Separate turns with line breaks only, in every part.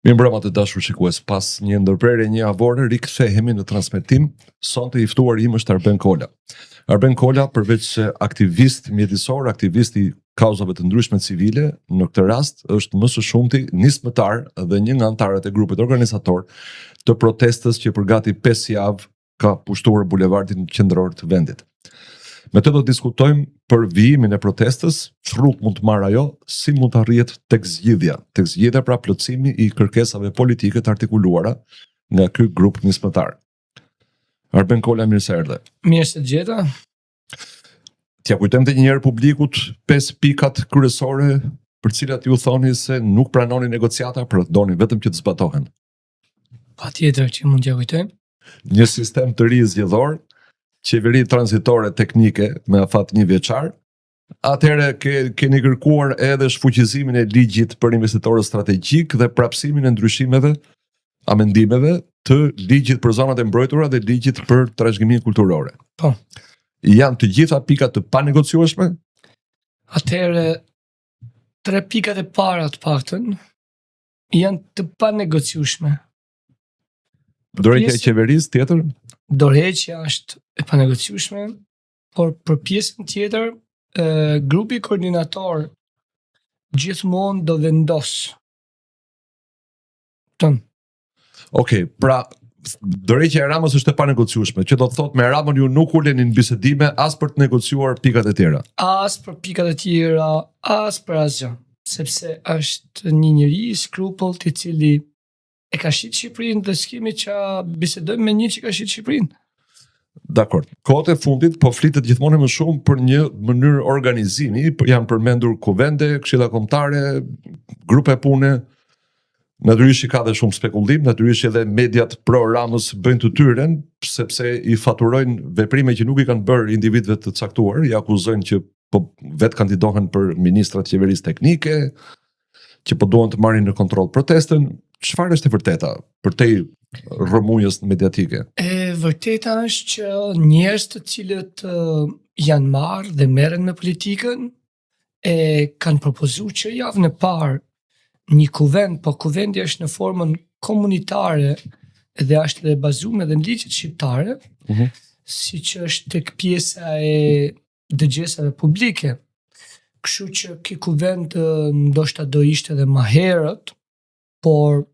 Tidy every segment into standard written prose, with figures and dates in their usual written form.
Mirëmbrëma të dashur shikues, pas një ndërprerje një javore rikthehemi në transmetim. Sonte i ftuari im është Arben Kola. Arben Kola, përveç se aktivist mjedisor, aktivist i kauzave të ndryshme civile, në këtë rast është më së shumti nismëtar dhe një nga anëtarët e grupit organizator të protestës që për gati 5 javë ka pushtuar bulevardin qendror të vendit. Me të do të diskutojmë për vijimin e protestës, ç'rrugë mund të marrë ajo, si mund të arrihet tek zgjidhja pra plotësimi i kërkesave politike të artikuluara nga ky grup nismëtar. Arben Kola, mirë se erdhe.
Mirë se gjeta.
T'ja kujtojmë të njëherë publikut 5 pikat kryesore për cilat ju thoni se nuk pranoni negociata, por doni vetëm që të zbatohen.
Patjetër që mund t'ja kujtojmë.
Një sistem të ri zgjedhor, qeveri tranzitore teknike me afat 1 vjeçar. Atëherë keni kërkuar edhe shfuqizimin e ligjit për investitorët strategjik dhe prapësimin e ndryshimeve, amendimeve të ligjit për zonat e mbrojtura dhe ligjit për trashëgiminë kulturore.
Po.
Janë të gjitha pikat të panegociueshme?
Atëherë 3 pikat e para të paktën janë të panegociueshme.
Dorëheqja e qeverisë tjetër?
Dorëheqja është e panegociueshme, por për pjesën tjetër, grupi koordinator gjithmonë do vendos.
Okej, pra dorëheqja e Ramës është e panegociueshme, që do të thotë me Ramën ju nuk uleni në bisedime as për të negociuar pikat e tjera.
As për pikat e tjera, as për asgjë, sepse është një njeri i skrupullt i cili e ka shit Shqipërinë dhe s'kemi që bisedojmë me një që ka shit Shqipërinë.
Dakor. Kohët e fundit po flitet gjithmonë më shumë për një mënyrë organizimi, janë përmendur kuvende, këshilla kombëtare, grupe pune. Natyrisht ka dhe shumë spekullim, natyrisht edhe mediat pro Ramës bëjnë të tyren, sepse i faturojnë veprime që nuk i kanë bërë individëve të caktuar, i akuzojnë që po vetë kandidohen për ministrat qeverisë teknike, që po duan të marrin në kontroll protestën. Çfarë është e vërteta përtej rrëmujës mediatike?
E vërteta është që njerëz të cilët janë marrë dhe merren me politikën e kanë propozuar që javën e parë një kuvend, po kuvendi është në formën komunitare dhe është dhe bazuar edhe në ligjet shqiptare, siç është tek pjesa e dëgjesave publike. Kështu që ky kuvend ndoshta do ishte edhe më herët, por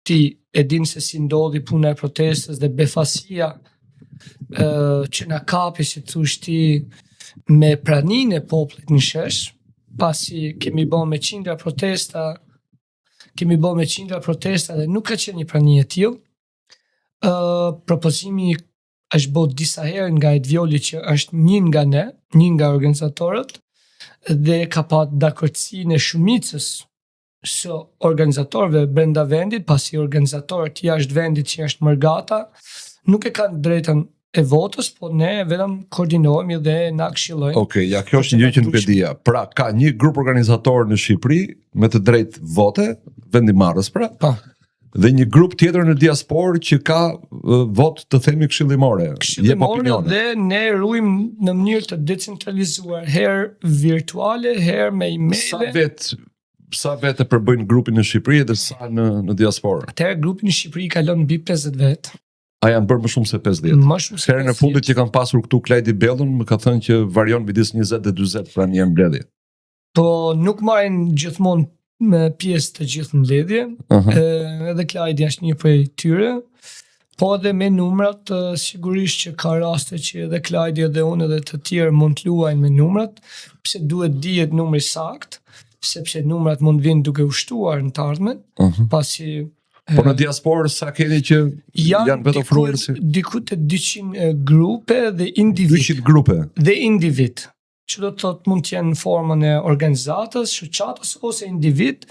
ti e din se si ndodhi puna e protestës dhe befasia që na kapi, si thush ti, me praninë e popullit në shesh, pasi kemi bërë me qindra protesta dhe nuk ka qenë një prani e tillë. Propozimi është bërë disa herë nga Edvioli që është një nga organizatorët, dhe ka pat dakordsinë e shumicës së organizatorëve brenda vendit, pasi organizatorët jashtë vendit që është Mërgata nuk e kanë drejtën e votës, po ne vetëm koordinohemi dhe na këshillojnë.
Okej, ja kjo është një gjë që nuk e dija. Pra ka një grup organizator në Shqipëri me të drejtë vote, vendimarrës pra.
Po.
Dhe një grup tjetër në diasporë që ka vot të themi këshillimore.
Dhe ne ruajmë në mënyrë të decentralizuar, herë virtuale, herë me email.
Sa vetë përbëjnë grupin në Shqipëri dhe sa në diasporë?
Atëherë grupi në Shqipëri kalon mbi 50 vetë.
A janë bërë më shumë se 50?
Më shumë se 50.
Herën e fundit që kanë pasur këtu Klajdi Bellun, më ka thënë që varion midis 20 dhe 40 pra një mbledhje.
Po nuk marrin gjithmonë me pjesë të gjithë mbledhje, edhe Klajdi është një prej tyre, po edhe me numrat, sigurisht që ka raste që edhe Klajdi edhe unë edhe të tjerë mund të luajnë me numrat, pse duhet dihet numri sakt, sepse numrat mund vinë duke u shtuar në të ardhmen, pasi
po në diasporë sa keni që janë vetë ofruar si
diku të 200 grupe dhe individ.
200 grupe
dhe individ, që do të thotë mund të jenë në formën e organizatës, shoqatës ose individ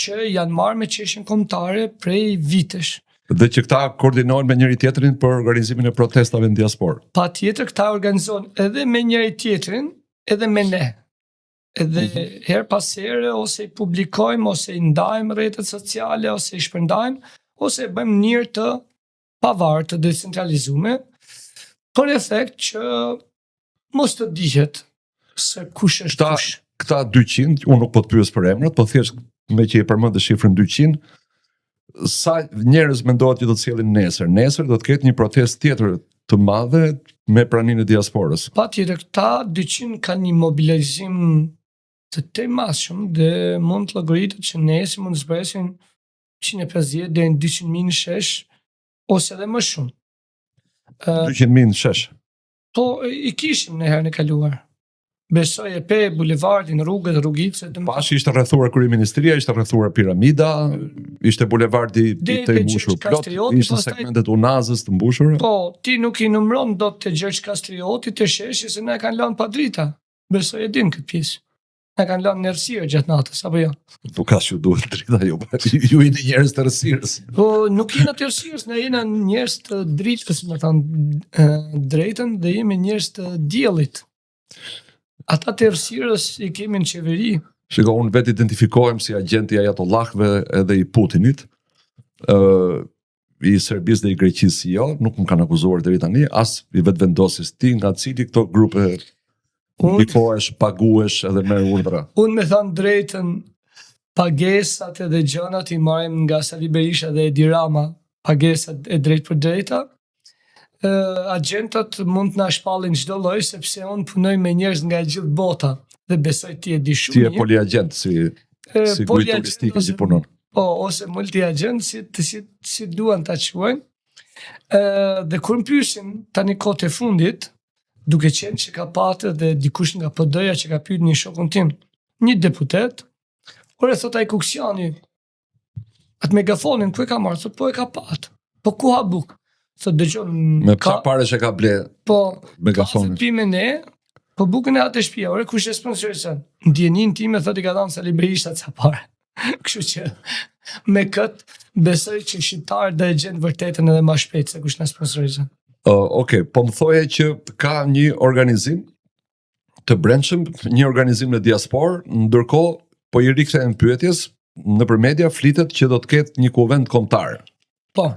që janë marrë me çështjen kombëtare prej vitesh.
Dhe që këta koordinohen me njëri tjetrin për organizimin e protestave në diasporë.
Patjetër këta organizohen edhe me njëri tjetrin, edhe me ne. Edhe her pas here ose i publikojmë, ose i ndajmë rrjetet sociale, ose i shpërndajmë, ose bëjmë në mënyrë të pavarur, të decentralizuar, për efekt që mos të dihet se kush është kush.
Këta 200, unë nuk po të pyes për emrat, po thjesht me që e përmend shifrën 200, sa njerëz mendohet që do të sjellin nesër? Nesër do të ketë një protestë tjetër të madhe me praninë e diasporës.
Patjetër, këta 200 kanë një mobilizim të tejmasshëm dhe mund të llogaritet që nesër mund të zbresin 150 deri në 200.000 në shesh ose edhe më shumë.
200.000 në shesh.
Po i kishim në herën e kaluar. Besoj e pe bulevardin, rrugët, rrugicet.
Pash ishte rrethuar kryeministria, ishte rrethuar piramida, ishte bulevardi i të mbushur plot, ishte segmentet Unazës të mbushur.
Po, ti nuk i numëron dot të Gjergj Kastrioti të sheshi se na kanë lënë pa drita. Besoj e din këtë pjesë. Na kanë lënë në errësirë gjatë natës, apo jo?
Po ka që duhet drita ju, ju jeni njerëz të errësirës.
Po nuk jena të errësirës, ne jena njerëz të dritës, më thënë drejtën dhe jemi njerëz të diellit. Ata të errësirës i kemi në qeveri.
Shiko, unë vetë identifikohem si agenti ajatollahëve edhe i Putinit, i Serbisë dhe i Greqisë jo, nuk më kanë akuzuar deri tani, as i vetë vendosis ti nga cili këto grupe ndikohesh, paguhesh edhe me urdhra.
Unë me thënë drejtën, pagesat edhe gjënat i marrim nga Sali Berisha dhe Edi Rama, pagesat e drejt për drejta. Agentët mund të na shpallin çdo lloj sepse unë punoj me njerëz nga e gjithë bota dhe besoj ti e di shumë.
Ti je poliagent si guid turistik që punon.
Po, ose multi-agent si duan ta quajnë. Dhe kur më pyesin tani kohët e fundit, duke qenë që ka patë dhe dikush nga PD-ja që ka pyet një shokun tim, një deputet, ore thot ai Kuksiani, atë megafonin ku e ka marrë? Thot po e ka patë. Po ku ha buk? Thot dëgjon
me çfarë parë që ka ble megafonin?
Po, me ne, po bukën e atë shtëpia, ore kush e sponsorizon? Ndjenin time thot i ka dhënë Sali Berisha ca parë. Kështu që me këtë besoj që shqiptarët do e gjejnë vërtetën edhe më shpejt se kush na sponsorizon.
Okej, po më thoje që ka një organizim të brendshëm, një organizim në diasporë, ndërkohë po i rikthehen pyetjes nëpër media flitet që do të ketë një kuvend kombëtar.
Po.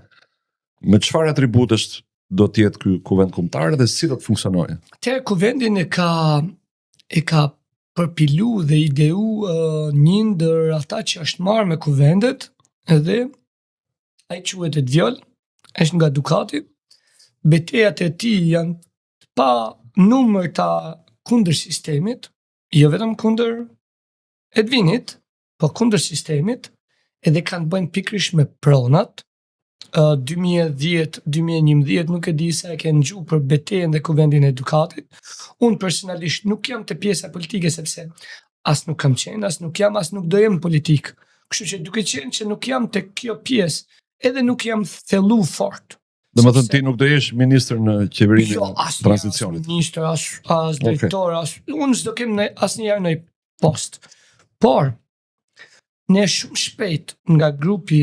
Me çfarë atributesh do të jetë ky kuvend kombëtar dhe si do të funksionojë?
Atëherë kuvendin e ka përpilu dhe ideu një ndër ata që është marrë me kuvendet edhe ai quhet Edviol, është nga Ducati. Betejat e tij janë pa numër ta kundër sistemit, jo vetëm kundër Edvinit, po kundër sistemit, edhe kanë bënë pikërisht me pronat. 2010-2011 nuk e di sa e kanë gjuhë për betejën dhe kuvendin e Ducatit. Unë personalisht nuk jam të pjesa politike sepse as nuk kam qenë, as nuk jam, as nuk do jem politik. Kështu që duke qenë që nuk jam te kjo pjesë, edhe nuk jam thellu fort.
Domethënë ti nuk do jesh ministër në qeverinë e tranzicionit.
As ministër, as drejtor, unë s'do kem asnjëherë në post. Por ne shumë shpejt nga grupi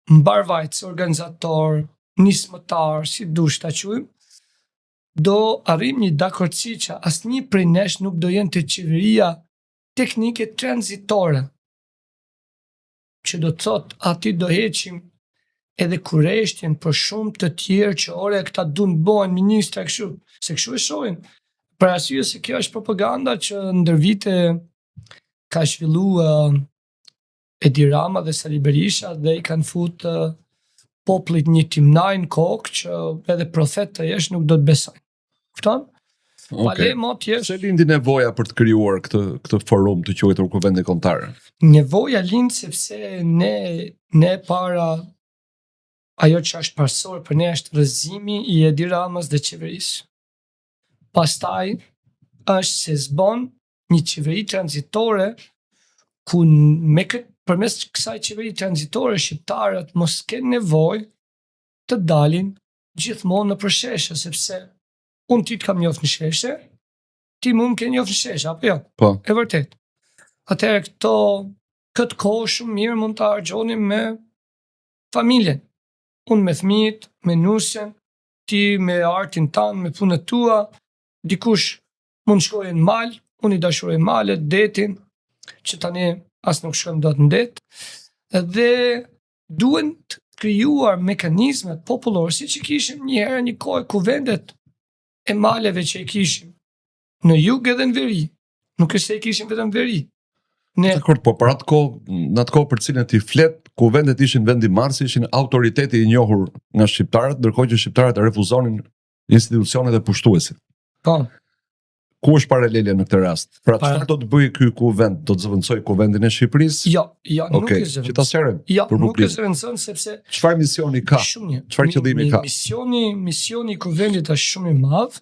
mbarvajtës, organizator, nismëtar, si dush ta quajmë, do arrim një dakordsi që asnjë prej nesh nuk do jenë te qeveria teknike tranzitore. Që do të thot aty do heqim edhe kureshtjen për shumë të tjerë që ore këta duan bëhen ministra kështu, se kështu e shohin. Për arsye se kjo është propaganda që ndër vite ka zhvilluar Edi Rama dhe Sali Berisha dhe i kanë fut popullit një timnaj në kokë që edhe profet të jesh nuk do të besojnë. Kupton?
Okay. Se lindi nevoja për të krijuar këtë forum të quajtur Kuvendi Kombëtar?
Nevoja lind sepse ne para ajo që është parsor për ne është rrëzimi i Edi Ramës dhe qeverisë. Pastaj është se zbon një qeveri tranzitore ku përmes kësaj qeveri tranzitore shqiptarët mos kenë nevojë të dalin gjithmonë në përsheshe, sepse unë ti të kam njoft në sheshe, ti mund më ke njoft në sheshe, apo jo?
Po.
E vërtet. Atëherë këtë kohë shumë mirë mund të harxhonim me familjen. Unë me fëmijët, me nusjen, ti me artin tanë, me punët tua, dikush mund shkojë në mal, unë i dashuroj malet, detin, që tani as nuk shkojmë dot në det, dhe duhen të krijuar mekanizmet popullore, siç i kishim një herë një kohë kuvendet e maleve që i kishim në jug edhe në veri. Nuk është se i kishim vetëm veri.
Dakor, po për atë kohë, në atë kohë për cilën ti flet, kuvendet ishin vendimarrësi, ishin autoriteti i njohur nga shqiptarët, ndërkohë që shqiptarët refuzonin institucionet e pushtuesit.
Po.
Ku është paralelja në këtë rast? Pra çfarë do të bëjë ky kuvend? Do të zëvendësoj kuvendin e Shqipërisë?
Jo, nuk
Okej,
e zëvendëson.
që ta sqarojmë.
Jo,
për
nuk e
publik.
zëvendëson sepse
Çfarë misioni ka?
shumë mirë.
Çfarë qëllimi ka?
Misioni i kuvendit është shumë i madh.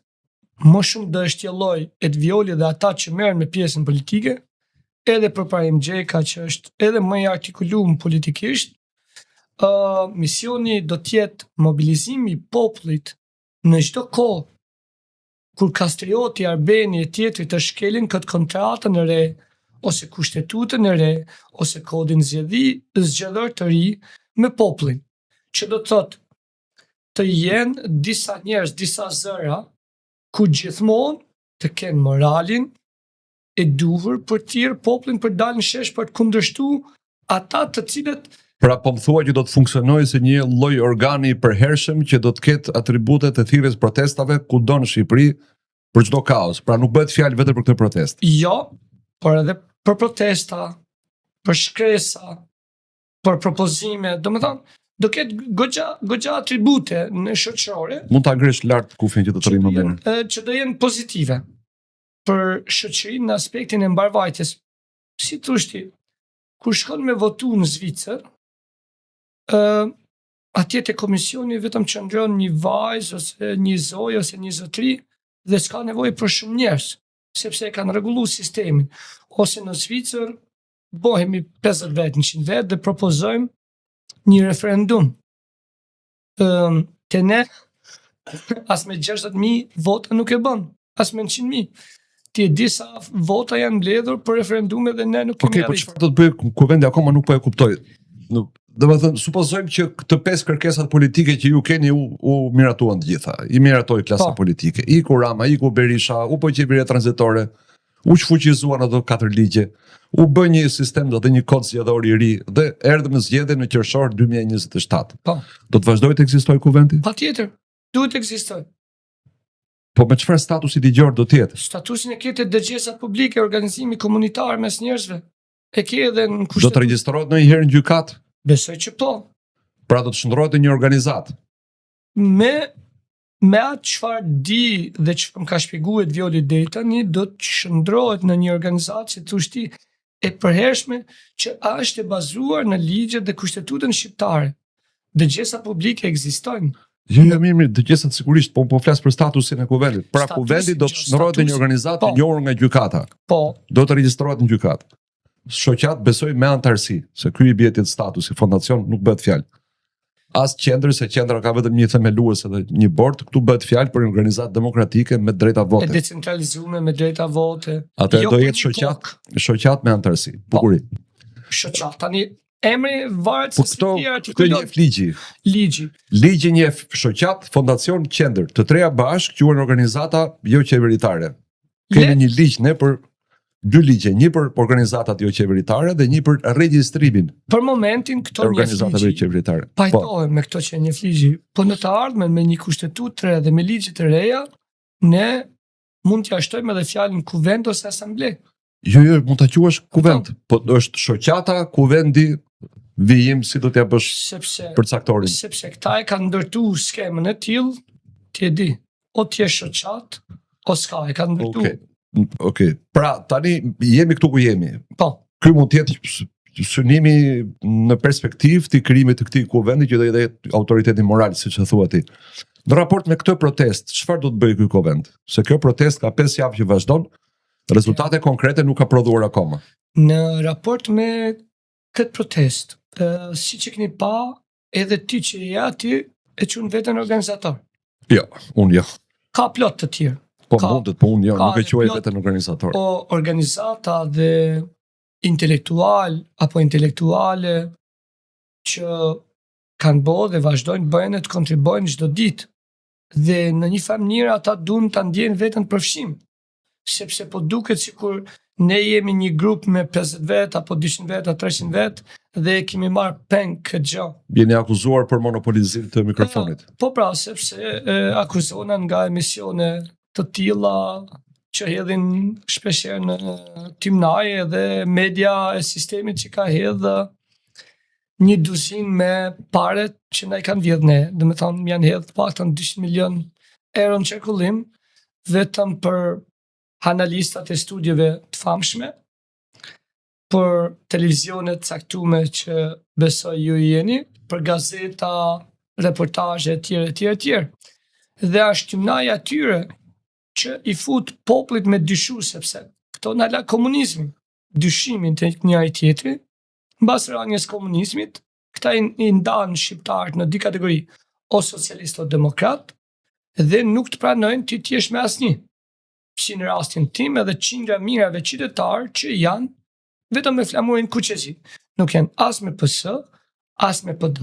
Më shumë do shtjelloj Edvioli dhe ata që merren me pjesën politike, edhe për Parim Gjeka që është edhe më i artikuluar politikisht. Misioni do të jetë mobilizimi i popullit në çdo kohë kur Kastrioti, Arbeni e tjetrit të shkelin këtë kontratën e re, ose kushtetutën e re, ose kodin zgjedhor të ri me popullin. Që do të thotë të jenë disa njerëz, disa zëra, ku gjithmonë të kenë moralin e duhur për të thirrë popullin për dalë në shesh për të kundërshtuar ata të cilët
Pra po më thua që do të funksionojë si një lloj organi i përhershëm që do të ketë atributet e thirrjes protestave kudo në Shqipëri për çdo kaos. Pra nuk bëhet fjalë vetëm për këtë protestë.
jo, por edhe për protesta, për shkresa, për propozime, domethënë do ketë goxha atribute në shoqërore
Mund ta ngresh lart kufin që të të rrimë më mirë.
që do jenë pozitive për shoqërinë në aspektin e mbarvajtjes. Si thosh ti, kur shkon me votu në Zvicër, atje te komisioni vetëm qëndron një vajzë ose një zoj ose një zotëri dhe s'ka nevojë për shumë njerëz, sepse e kanë rregulluar sistemin. Ose në Zvicër bëhemi 50 vet, 100 vet dhe propozojmë një referendum. Te ne as me 60.000 vota nuk e bën, as me 100.000. Ti e di sa vota janë mbledhur për referendume dhe ne nuk kemi
Okej, po çfarë do të bëjë kuvendi akoma nuk po e kuptoj. Domethënë, supozojmë që këtë 5 kërkesat politike që ju keni u miratuan të gjitha. I miratoi klasa
Po.
politike. Iku Rama, iku Berisha, u bë qeveria tranzitore, u shfuqizuan ato 4 ligje, u bë një sistem dhe një kod zgjedhor i ri dhe erdhëm në zgjedhje në qershor 2027.
Po.
Do të vazhdojë të ekzistojë kuvendi?
Patjetër, duhet ekzistojë.
Po me çfarë statusi ligjor do të jetë?
Statusin e ketë dëgjesat publike, organizimi komunitar mes njerëzve. E ke edhe në
Do të
kushtetutë.
regjistrohet ndonjëherë në gjykat?
Besoj që po.
Pra do të shndrohet në një organizat.
Me atë çfarë di dhe që më ka shpjeguar Edvioli deri tani, do të shndrohet në një organizatë, si thosh ti, e përhershme që është e bazuar në ligjet dhe kushtetutën shqiptare. Dëgjesa publike ekzistojnë.
Jo, mirë, dëgjesat sigurisht, po flas për statusin e kuvendit. Pra kuvendi do të shndrohet në një organizatë
Po.
e njohur nga gjykata.
Po,
Do të regjistrohet në gjykat. Shoqat besoj me antarësi, se ky i bie tet statusi, fondacion nuk bëhet fjalë. As qendër, se qendra ka vetëm një themelues edhe një bord, këtu bëhet fjalë për një organizatë demokratike me drejta
e
vote.
decentralizuar me drejta vote.
Atë
Jo
do
për
jetë
një
shoqat me antarësi. Bukuri.
Shoqat tani emri varet
Po
se si
këto
ti
këtë
artikulon
njeh ligji.
ligji.
Ligji njeh shoqat, fondacion, qendër, të treja bashkë quhen organizata jo qeveritare. Kemi një ligj ne për 2 ligje, një për organizatat jo qeveritare dhe një për regjistrimin
Për momentin
e
këto një
organizatave jo qeveritare. Po,
pajtohen me këto që një ligji. Po në të ardhmen me një kushtetutë të re dhe me ligje të reja, ne mund t'ja shtojmë edhe fjalën kuvend ose asamble.
jo, mund ta quash kuvend, po është shoqata, kuvendi, vijim si do t'ja bësh
Sepse
përcaktorin.
këta e kanë ndërtuar skemën e tillë, ti e di, o ti je shoqat, o s'ka, e kanë ndërtuar.
Okej. Okej. Pra tani jemi këtu ku jemi.
Po,
Ky mund të jetë synimi në perspektivë të krijimit të këtij kuvendi që do jetë autoriteti moral, siç e thua ti. Në raport me këtë protestë, çfarë do të bëjë ky kuvend? Se kjo protestë ka 5 javë që vazhdon, rezultate konkrete nuk ka prodhuar akoma.
në raport me këtë protest, siç e keni pa, edhe ti që je aty e quhen veten organizator.
Jo, unë jo.
Ka plot të tjerë.
Po
Ka-
mundet, po unë jo,
ka
nuk e
dhe
quaj
plot-
veten organizator.
O organizata dhe intelektual apo intelektuale që kanë bërë dhe vazhdojnë bëjnë të kontribojnë çdo ditë. Dhe në një farë mënyrë ata duan ta ndjejnë veten përfshim. Sepse po duket sikur ne jemi një grup me 50 vet apo 200 vet apo 300 vet dhe kemi marrë peng këtë gjë.
Jeni akuzuar për monopolizim të mikrofonit.
Po pra, sepse akuzohen nga emisione të tilla që hedhin shpeshherë në timnaje dhe media e sistemit që ka hedhë një duzin me paret që na i kanë vjedhë ne. Dhe me thonë, janë hedhë paktën 200 milion euro në qarkullim, vetëm për analistat e studieve të famshme, për televizionet caktume që besoj ju i jeni, për gazeta, reportaje, etj. Dhe është gjymnaja atyre që i fut popullit me dyshu, sepse këto në la komunizmin, dyshimin të njëri tjetri, mbas rënies komunizmit, këta i ndanë shqiptarët në dy kategori, o socialist o demokrat, dhe nuk të pranojnë ti t'jesh me asnjë. Si në rastin tim edhe qindra mirave qytetarë që janë vetëm me flamurin kuqezi. Nuk janë as me PS, as me PD.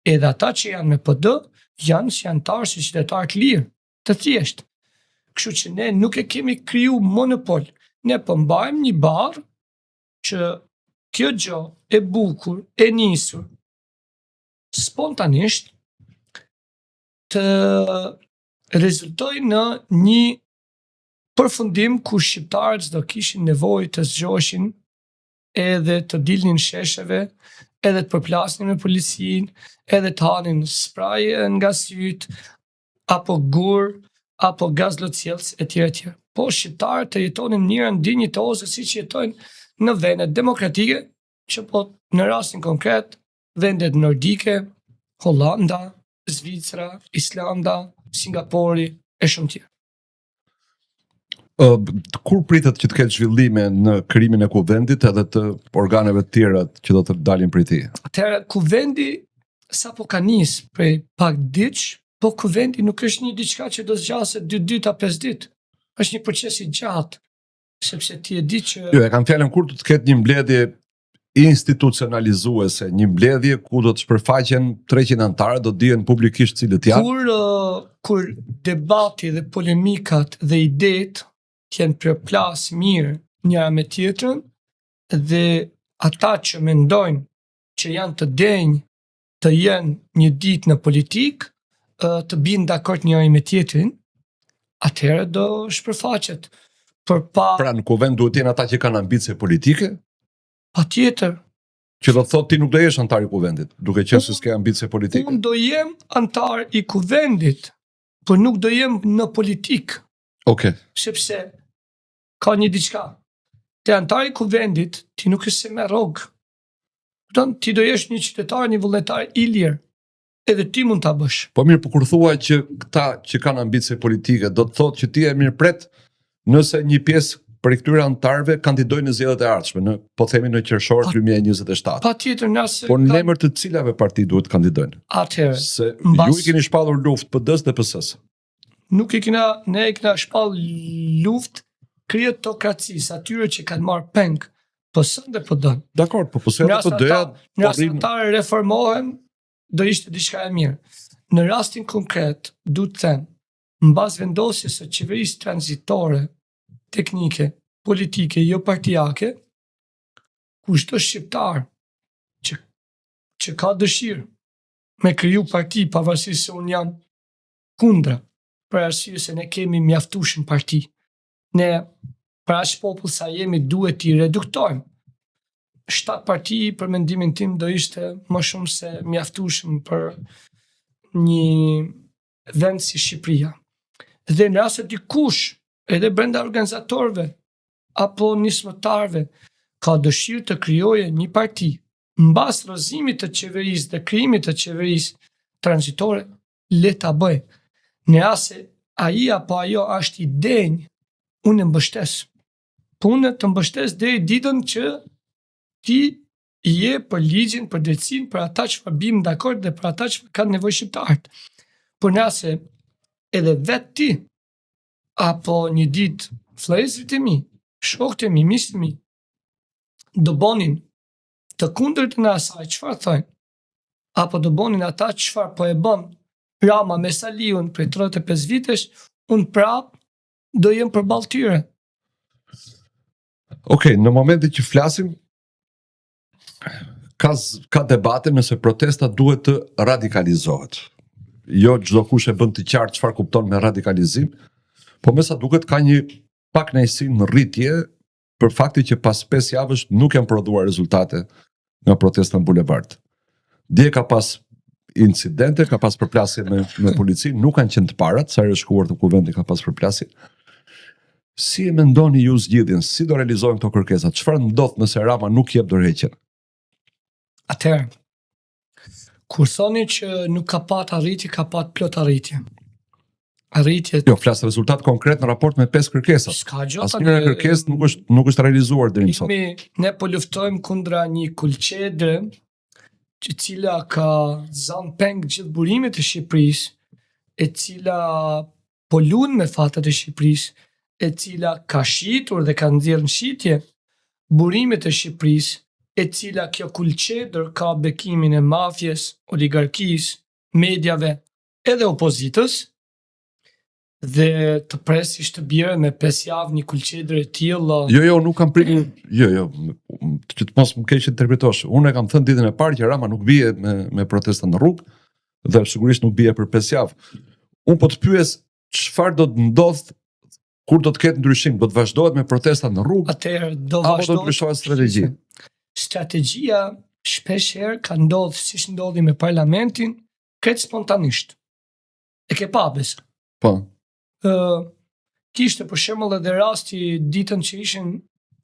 Edhe ata që janë me PD, janë si antarë si qytetarë të lirë, të thjeshtë. Kështu që ne nuk e kemi kriju monopol. Ne përmbajmë një barë që kjo gjë e bukur, e nisur, spontanisht, të rezultoj në një përfundim ku shqiptarët do kishin nevojë të zgjoheshin edhe të dilnin shesheve, edhe të përplasnin me policinë, edhe të hanin spraj nga syt, apo gur, apo gaz lotësielës, etj. Po shqiptarët të jetonin në mënyrë dinjitoze siç jetojnë në vendet demokratike, që po në rastin konkret, vendet nordike, Hollanda, Zvicra, Islanda, Singapori e shumë tjerë.
Kur pritet që të ketë zhvillime në krijimin e kuvendit edhe të organeve të tjera që do të dalin prej tij?
Atëherë kuvendi sapo ka nis prej pak ditësh, po kuvendi nuk është një diçka që do zgjaset 2 ditë a 5 ditë. Është një proces i gjatë, sepse ti e di që
Jo, e kam fjalën kur do të ketë një mbledhje institucionalizuese, një mbledhje ku do të shpërfaqen 300 antarë, do dihen publikisht cilët janë.
Kur debati dhe polemikat dhe idetë janë përplas mirë njëra me tjetrën, dhe ata që mendojnë që janë të denjë të jenë një ditë në politikë, të binë dakord njëri me tjetrin, atëherë do shpërfaqet.
Pra në kuvend duhet jenë ata që kanë ambicie politike?
Patjetër.
Që do të thotë ti nuk do jesh antar i kuvendit, duke qenë se s'ke ambicie politike.
Unë do jem antar i kuvendit, por nuk do jem në politikë.
Okay.
Sepse ka një diçka. Te antar i kuvendit, ti nuk është se me rrogë. Ti do jesh një qytetar, një vullnetar i lirë. Edhe ti mund ta bësh.
Po mirë, po kur thua që këta që kanë ambicie politike, do të thotë që ti e mirëpret nëse një pjesë për këtyre antarëve kandidojnë në zgjedhjet e ardhshme, po themi në qershor 2027.
Patjetër, nëse
po në emër të cilave parti duhet kandidojnë?
Atëherë,
se ju i keni shpallur luftë PD-s dhe PS-s.
Nuk ne i kena shpallur luftë krijatokracisë, atyre që kanë marrë peng PS-n dhe PD-n.
Dakor, po PS-ja dhe PD-ja
nëse ata reformohen, do ishte diçka e mirë. Në rastin konkret, du të them, mbas vendosjes së qeverisë tranzitore, teknike, politike, jo partijake, kushdo shqiptar që ka dëshirë me kriju parti, pavarësisht se unë jam kundra, për arsye se ne kemi mjaftueshëm parti. Ne, për aq popull sa jemi, duhet i reduktojmë. 7 parti, për mendimin tim, do ishte më shumë se mjaftueshëm për një vend si Shqipëria. Dhe në rast se dikush, edhe brenda organizatorëve apo nismëtarëve, ka dëshirë të krijojë një parti mbas rrëzimit të qeverisë dhe krijimit të qeverisë tranzitore, le ta bëj. Në rast se ai apo ajo është i denjë, unë e mbështes. Po unë të mbështes deri ditën që ti je për ligjin, për drejtësinë, për ata që bim dakord dhe për ata që kanë nevojë shqiptarët. Por në rast se edhe vetë ti apo një ditë vëllezërit e mi, shokët e mi, miqtë e mi, do bonin të kundërt në asaj çfarë thonë, apo do bonin ata çfarë po e bën Rama me Saliun për 35 vitesh, unë prap do jem përballë tyre.
Okej, në momentin që flasim, ka debate nëse protesta duhet të radikalizohet. Jo çdo kush e bën të qartë çfarë kupton me radikalizim, po me sa duket ka një pakënaqësi në rritje për faktin që pas 5 javësh nuk janë prodhuar rezultate nga protesta në bulevard. Dje ka pas incidente, ka pas përplasje me polici, nuk kanë qenë të parat, sa herë shkuar të kuvendi ka pas përplasje. Si e mendoni ju zgjidhjen, si do realizojnë këto kërkesa? Çfarë ndodh nëse Rama nuk jep dorëheqjen?
Atëherë, kur thoni që nuk ka pat arritje, ka pat plot arritje. Arritjet
Jo, flas rezultat konkret në raport me 5 kërkesa.
s'ka gjë.
Asnjëra kërkesë nuk është realizuar deri më sot.
Ne po luftojmë kundra një kulqedre që cila ka zënë peng gjithë burimet e Shqipërisë, e cila po lun me fatet e Shqipërisë, e cila ka shitur dhe ka nxjerrë në shitje burimet e Shqipërisë, e cila kjo kulqedër ka bekimin e mafjes, oligarkisë, mediave edhe opozitës, dhe të presish të bjerë me 5 javë një kulqedër e tillë.
Jo, nuk kam prit. Jo, që të mos më keq interpretosh. Unë e kam thënë ditën e parë që Rama nuk bie me protesta në rrugë dhe sigurisht nuk bie për 5 javë. Unë po të pyes çfarë do të ndodh kur do të ketë ndryshim, do të vazhdohet me protesta në rrugë?
Atëherë do
apo do të
vazhdohet
ndryshohet strategji?
Strategjia shpesh herë ka ndodhur siç ndodhi me parlamentin, krejt spontanisht. E ke pa besë.
Po.
Kishte për shembull edhe rasti ditën që ishin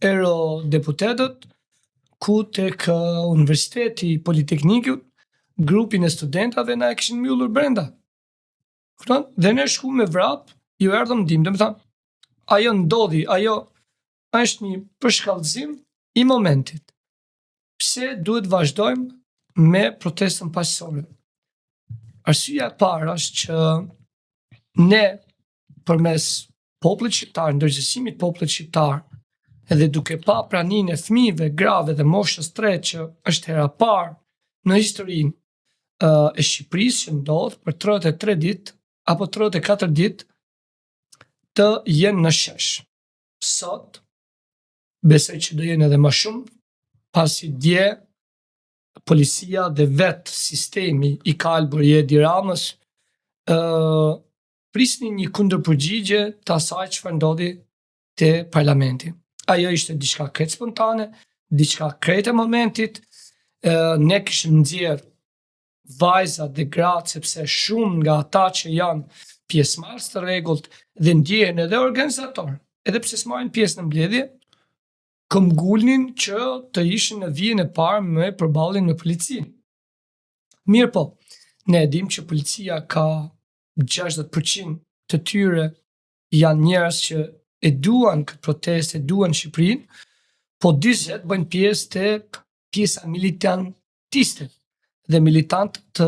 eurodeputetët, ku tek Universiteti Politeknikut grupin e studentave na e kishin mbyllur brenda. Kupton? Dhe ne shku me vrap, ju erdhëm ndim, domethënë ajo ndodhi, ajo është një përshkallëzim i momentit. Pse duhet vazhdojmë me protestën paqësore? Arsyeja e parë është që ne përmes popullit shqiptar, ndërgjegjësimit popullit shqiptar, edhe duke pa praninë e fëmijëve, grave dhe moshës 3 që është hera parë në historinë e Shqipërisë që ndodh për 33 ditë apo 34 ditë të jenë në shesh. Sot besoj që do jenë edhe më shumë, pasi dje policia dhe vetë sistemi i kalbër i Edi Ramës prisni një kundërpërgjigje të asaj çfarë ndodhi te parlamenti. Ajo ishte diçka krejt spontane, diçka krejt e momentit. Ne kishim nxjerr vajzat dhe gratë sepse shumë nga ata që janë pjesëmarrës të rregullt dhe ndjehen edhe organizator, edhe pse s'marrin pjesë në mbledhje, këmbgulnin që të ishin në vijën e parë me përballjen me policinë. Mirë po, ne e dim që policia ka 60% të tyre janë njerëz që e duan këtë protestë, e duan Shqipërinë, po 40 bëjnë pjesë tek pjesa militantiste dhe militantët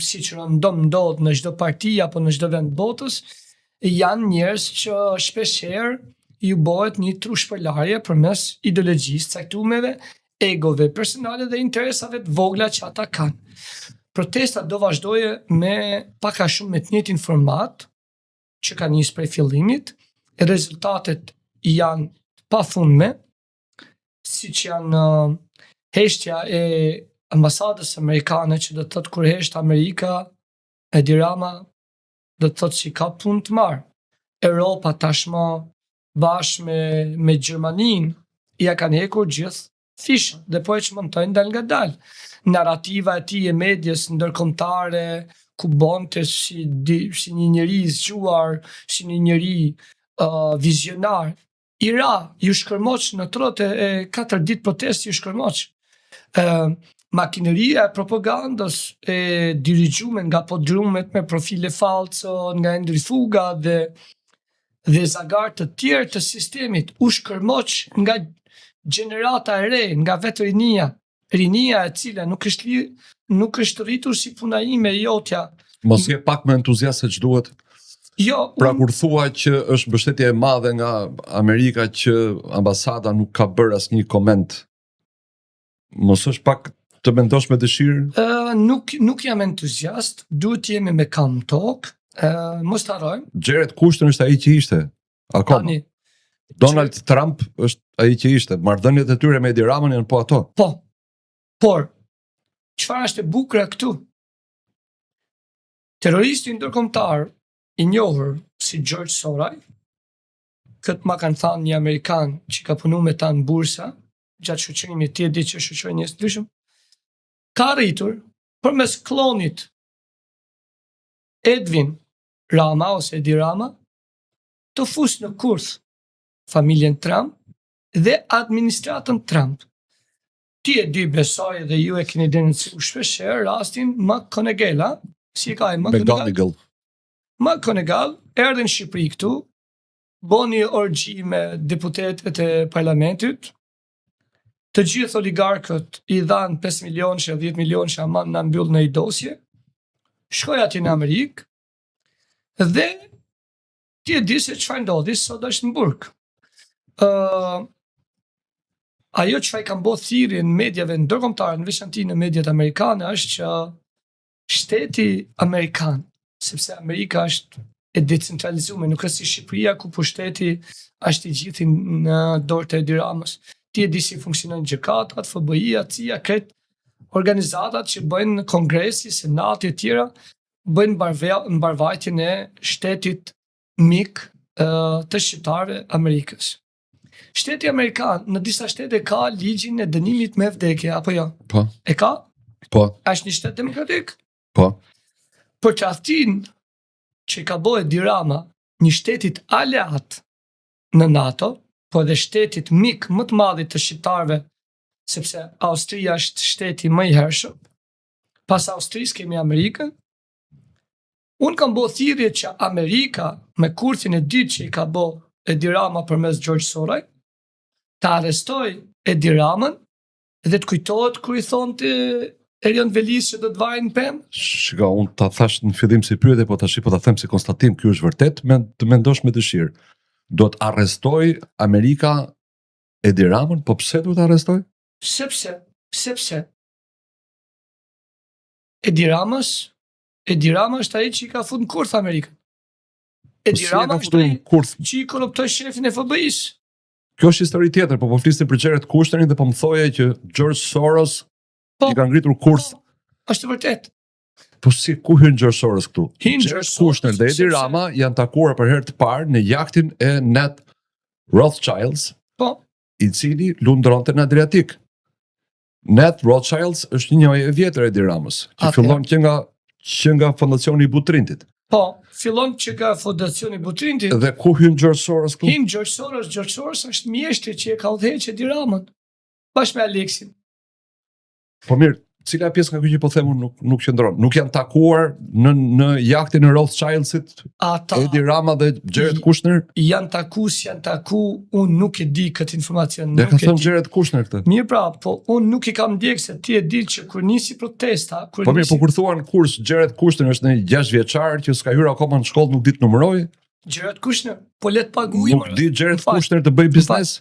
siç ndodh në çdo parti apo në çdo vend botës, janë njerëz që shpeshherë ju bëhet një trushpërlarje përmes ideologjisë caktuara, egove personale dhe interesave të vogla që ata kanë. Protesta do vazhdoje me pak a shumë me të njëjtin format që ka nisur prej fillimit, e rezultatet janë pafundme, siç janë heshtja e ambasadës amerikane, që do të thotë kur hesht Amerika, Edi Rama do të thotë që ka punë të marrë. Europa tashmë bashkë me Gjermaninë ja kanë hekur gjithë fishën dhe po e çmontojnë dal nga dal. Narrativa e tij e medias ndërkombëtare ku bonte si një njeri i zgjuar, si një njeri vizionar. Ju shkërmoq në 34 ditë protestë, ju shkërmoq. Makineria e propagandës e dirigjuar nga podrumet me profile falso, nga Endri Fuga dhe zagar të tjerë të sistemit, u shkërmoq nga gjenerata e re, nga vetë rinia e cila nuk është rritur si puna ime e jotja.
Mos je pak më entuziast se ç'duhet?
Jo,
Pra kur thua që është mbështetje e madhe nga Amerika që ambasada nuk ka bërë asnjë koment, mos është pak të mendosh me dëshirë?
Nuk jam entuziast, duhet jemi me kam tokë, mos të harrojmë.
Jared Kushner është ai që ishte akoma.
Tani,
Donald Trump është ai që ishte. Marrëdhëniet e tyre me Edi Ramën janë po ato.
Po, por, çfarë është e bukur këtu? Terroristi ndërkombëtar i njohur si George Soros, këtë ma kanë thënë një Amerikan që ka punu me ta në bursa, gjatë shoqërimit të tij, di që shoqëroi njerëz të ndryshëm, ka arritur përmes klonit Edwin Rama ose Edi Rama të fusë në kurth familjen Trump dhe administratën Trump. Ti e di, besoj dhe ju e keni denunciuar shpeshherë rastin McGonigal, si e ka
McGonigal.
McGonigal erdhi në Shqipëri këtu, boni orgji me deputetët e parlamentit, të gjithë oligarkët i dhanë 5 milionë, 10 milionë që aman në mbyll në i dosje, shkoj ati në Amerikë, dhe ti e di se çfarë ndodhi sot është në burg. Ajo që i kam bo thirrje në mediave ndërkombëtare, në veçanti në mediat amerikane, është që shteti amerikan, sepse Amerika është e decentralizuar, nuk është si Shqipëria ku pushteti është i gjithë në dorë të Edi Ramës. Ti e di si funksionojnë gjykatat, FBI-a, CIA, kretë organizatat që bëjnë kongresi, senati e tjera, bëjnë mbarvajtjen e shtetit mik të shqiptarëve Amerikës. Shteti Amerikan në disa shtete ka ligjin e dënimit me vdekje, apo jo?
Po.
E ka?
Po.
Është një shtet demokratik?
Po.
Për tradhtin që ka bëu Edi Rama një shtetit aleat në NATO, po edhe shtetit mik më të madhit të shqiptarëve, sepse Austria është shteti më i hershëm. Pas Austrisë kemi Amerikën. Unë kam bo thirrje që Amerika, me kurthin e dytë që i ka bo Edi Rama përmes George Soraj, të arrestoj Edi Ramën dhe të kujtohet kur i thonë Erion Velis që do të vajnë pemë?
Shika, unë ta thash në fillim si pyetje, po tash po ta them si konstatim, ky është vërtet, të mendosh me dëshirë. Do të arrestoj Amerika Edi Ramën, po pse do të arrestoj?
Sepse Edi Rama është ai që i ka futur në kurth Amerikën. Edi Rama është ai që i korruptoi shefin e FBI-s.
Kjo është histori tjetër, po flisnim për Jared Kushnerin dhe po më thoje që George Soros i ka ngritur kurth.
Është vërtet.
Po si ku hyn George Soros këtu?
George
Kushner dhe Edi Rama janë takuar për herë të parë në jahtin e Ned Rothschilds, i cili lundronte në Adriatik. Ned Rothschilds është një njëri e vjetër Edi Ramës, që fillon që nga fondacioni i Butrintit.
Po, fillon që nga fondacioni i Butrintit.
Dhe ku hyn George Soros këtu?
Hyn George Soros është mjeshtri që e ka udhëheqë Edi Ramën, bashkë me Aleksin.
Po mirë, cila pjesë nga kjo që po them unë nuk qëndron. Nuk janë takuar në jahtin e Rothschildsit Edi Rama dhe Jared Kushner?
Janë taku, unë nuk e di këtë informacion.
Dhe ka thënë Jared Kushner këtë?
Mirë pra, po unë nuk i kam ndjekë se ti e di që kur nisi protesta...
Po mirë, po kur thuan kurs, Jared Kushner është një 6 vjeçar që s'ka hyrë akoma në shkollë, nuk di të numëroj?
Jared Kushner, po let paguaj.
Nuk di Jared Kushner të bëj biznes?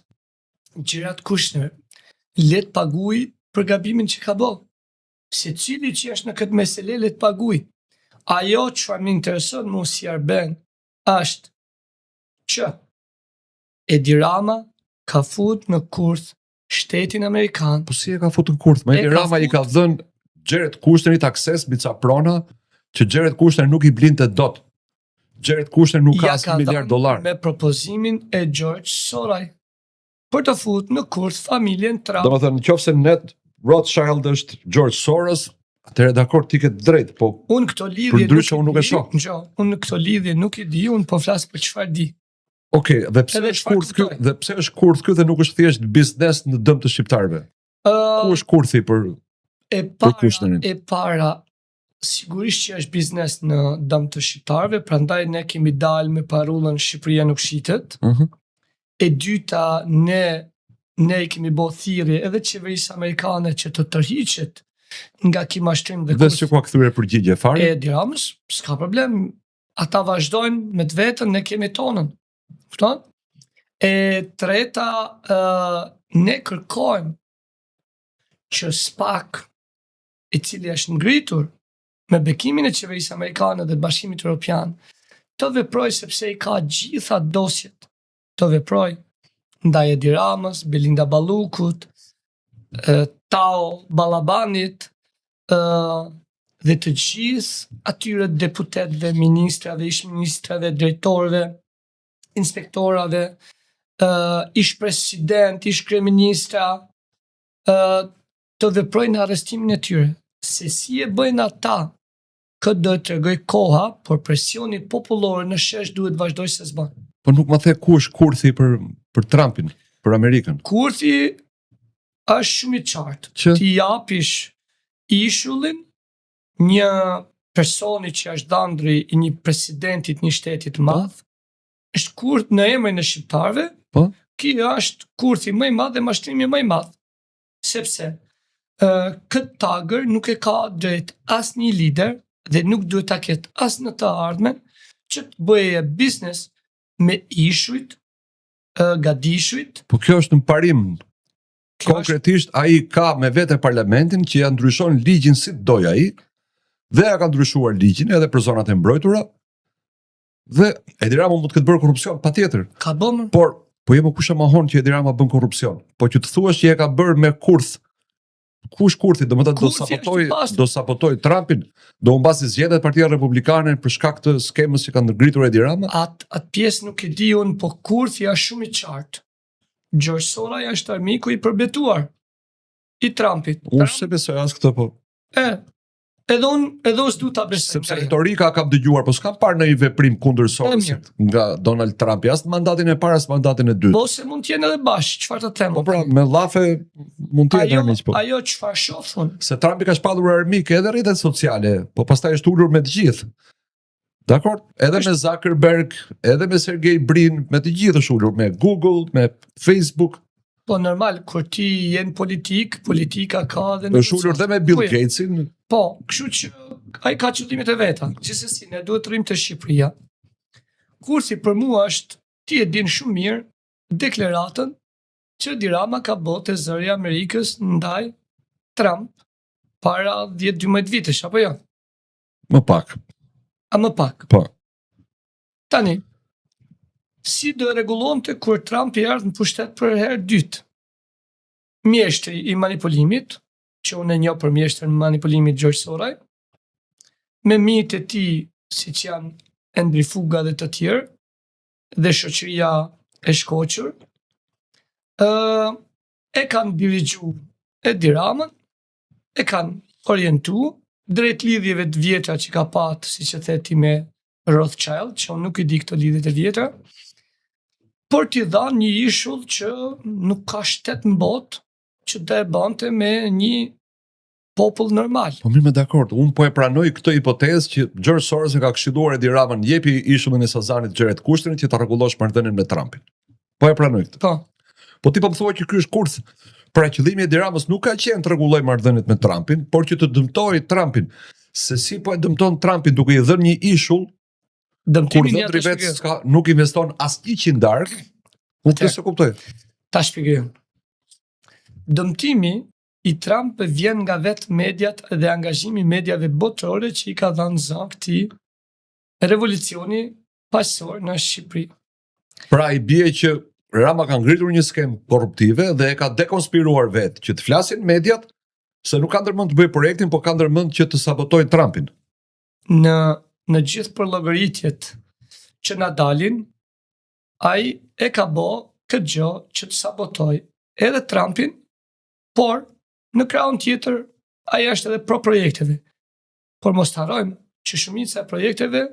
Jared Kushner let paguaj për gabimin që ka bërë. Se cili që është në këtë mesele le të paguaj. Ajo që më intereson mu si Arben është që Edi Rama ka fut në kurth shtetin Amerikan.
Po si e ka fut në kurth? Edi Rama i ka dhënë Jared Kushnerit akses mbi ca prona që Jared Kushner nuk i blinte dot. Jared Kushner nuk ka $1 miliard.
Me propozimin e George Soraj për të fut në kurth familjen Trump.
Do më thënë, nëse Ned Rothschild është George Soros, atëherë dakord ti ke drejt, po
unë këto lidhje
nuk e shoh.
Unë këto lidhje nuk e di, unë po flas për çfarë di.
Okej, dhe pse është kurth ky? Dhe pse është kurth ky dhe nuk është thjesht biznes në dëm të shqiptarëve? Ku është kurthi për Kushnerin?
E para, sigurisht që është biznes në dëm të shqiptarëve, prandaj ne kemi dalë me parullën Shqipëria nuk shitet. E dyta, ne i kemi bo thirrje edhe qeverisë amerikane që të tërhiqet nga ky mashtrim dhe
kurth. Dhe si ku kthyer përgjigje fare?
Edi Ramës, s'ka problem. Ata vazhdojnë me të vetën, ne kemi tonën. Kupton? E treta, ne kërkojmë që SPAC, i cili është ngritur me bekimin e qeverisë amerikane dhe të Bashkimit Evropian, të veproj sepse i ka gjitha dosjet. Të veproj ndaj Edi Ramës, Belinda Ballukut, Tao Ballabanit, dhe të gjithë atyre deputetëve, ministrave, ish-ministrave, drejtorëve, inspektorave, ish-president, ish-kryeministra, të veprojnë arrestimin e tyre. Se si e bëjnë ata, këtë do të tregoj koha, por presioni popullor në shesh duhet vazhdoj se s'bën.
Po nuk më the ku është kurthi për Trumpin, për Amerikën.
Kurthi është shumë i qartë.
Që?
Ti japish ishullin një personi që është dandri i një presidentit një shtetit madh, është kurth në emrin e shqiptarëve,
Po?
Ky është kurthi më i madh dhe mashtrimi më i madh. Sepse këtë tagër nuk e ka drejt asnjë lider dhe nuk duhet ta ketë as në të ardhmen që të bëje biznes me ishujt, gadishujt.
Po kjo është në parim.
Kjo
Konkretisht ai ka me vete parlamentin që ja ndryshon ligjin si doj ai, dhe ja ka ndryshuar ligjin edhe për zonat e mbrojtura. Dhe Edi Rama mund të ketë bërë korrupsion, patjetër.
Ka bëmë?
Por po jemi kush e mohon që Edi Rama bën korrupsion. Po që të thuash që e ka bërë me kurth. Kush kurthi? Domethënë do sabotoj Trumpin, do humbasi zgjedhjet Partia Republikane për shkak të skemës që ka ndërgritur Edi Rama?
Atë pjesë nuk e di unë, po kurthi është shumë i qartë. George Soros është armiku i përbetuar i Trumpit.
Unë se besoj as këtë, po.
Edhe unë s'du ta besoj.
Sepse retorika kam dëgjuar, po s'kam parë në i veprim kundër Sorosit nga Donald Trumpi, as mandatin e parë, as mandatin e dytë.
Po se mund t'jenë edhe bashkë, çfarë të them?
Po pra, me llafe mund të jetë armiq, po.
Ajo çfarë shoh unë?
Se Trumpi ka shpallur armik edhe rrjetet sociale, po pastaj është ulur me të gjithë. Dakor? Edhe me Zuckerberg, edhe me Sergey Brin, me të gjithë është ulur, me Google, me Facebook.
Po normal, kur ti je në politika ka dhe
Është ulur dhe me Bill Gatesin.
Po, kështu që ai ka qëllimet e veta. Gjithsesi, ne duhet të rrim te Shqipëria. Kurthi për mua është, ti e din shumë mirë, deklaratën që Edi Rama ka bërë te zëri i Amerikës ndaj Trump para 10-12 vitesh, apo jo?
Më pak.
A më pak?
Po.
Tani, si do rregullonte kur Trump i ardhi në pushtet për herë dytë? Mjeshtri i manipulimit, që unë e njoh për mjeshtrin e manipulimit George Soros, me mijët e tij, siç janë Endri Fuga dhe të tjerë, dhe shoqëria e shkoqur, e kanë dirigju Edi Ramën, e kanë orientu drejt lidhjeve të vjetra që ka patë, siç e the ti me Rothschild, që unë nuk i di këto lidhjet e vjetra, por t'i dhanë një ishull që nuk ka shtet në botë që të e bante me një popull normal.
Po mirë, me dakord. Unë po e pranoj këtë hipotezë që George Soros e ka këshilluar Edi Ramën, jepi ishullin e Sazanit xheret kushtin që ta rregullosh marrëdhënien me Trumpin. Po e pranoj këtë.
Po.
Po ti po më thua që ky është kurth. Pra qëllimi i Edi Ramës nuk ka qenë të rregullojë marrëdhëniet me Trumpin, por që të dëmtojë Trumpin. Se si po e dëmton Trumpin duke i dhënë një ishull, kur dhëndri vetë nuk investon as 100 dark, unë këtë se kuptoj.
Ta shpjegoj. Dëmtimi i Trump vjen nga vetë mediat dhe angazhimi i mediave botërore që i ka dhënë zë këtij revolucioni paqësor në Shqipëri.
Pra i bie që Rama ka ngritur një skem korruptive dhe e ka dekonspiruar vetë që të flasin mediat se nuk ka ndërmend të bëjë projektin, po ka ndërmend që të sabotojë Trumpin.
Në gjithë përllogaritjet që na dalin, ai e ka bë këtë gjë që të sabotojë edhe Trumpin, por në krahun tjetër ai është edhe pro projekteve. Por mos harrojmë që shumica e projekteve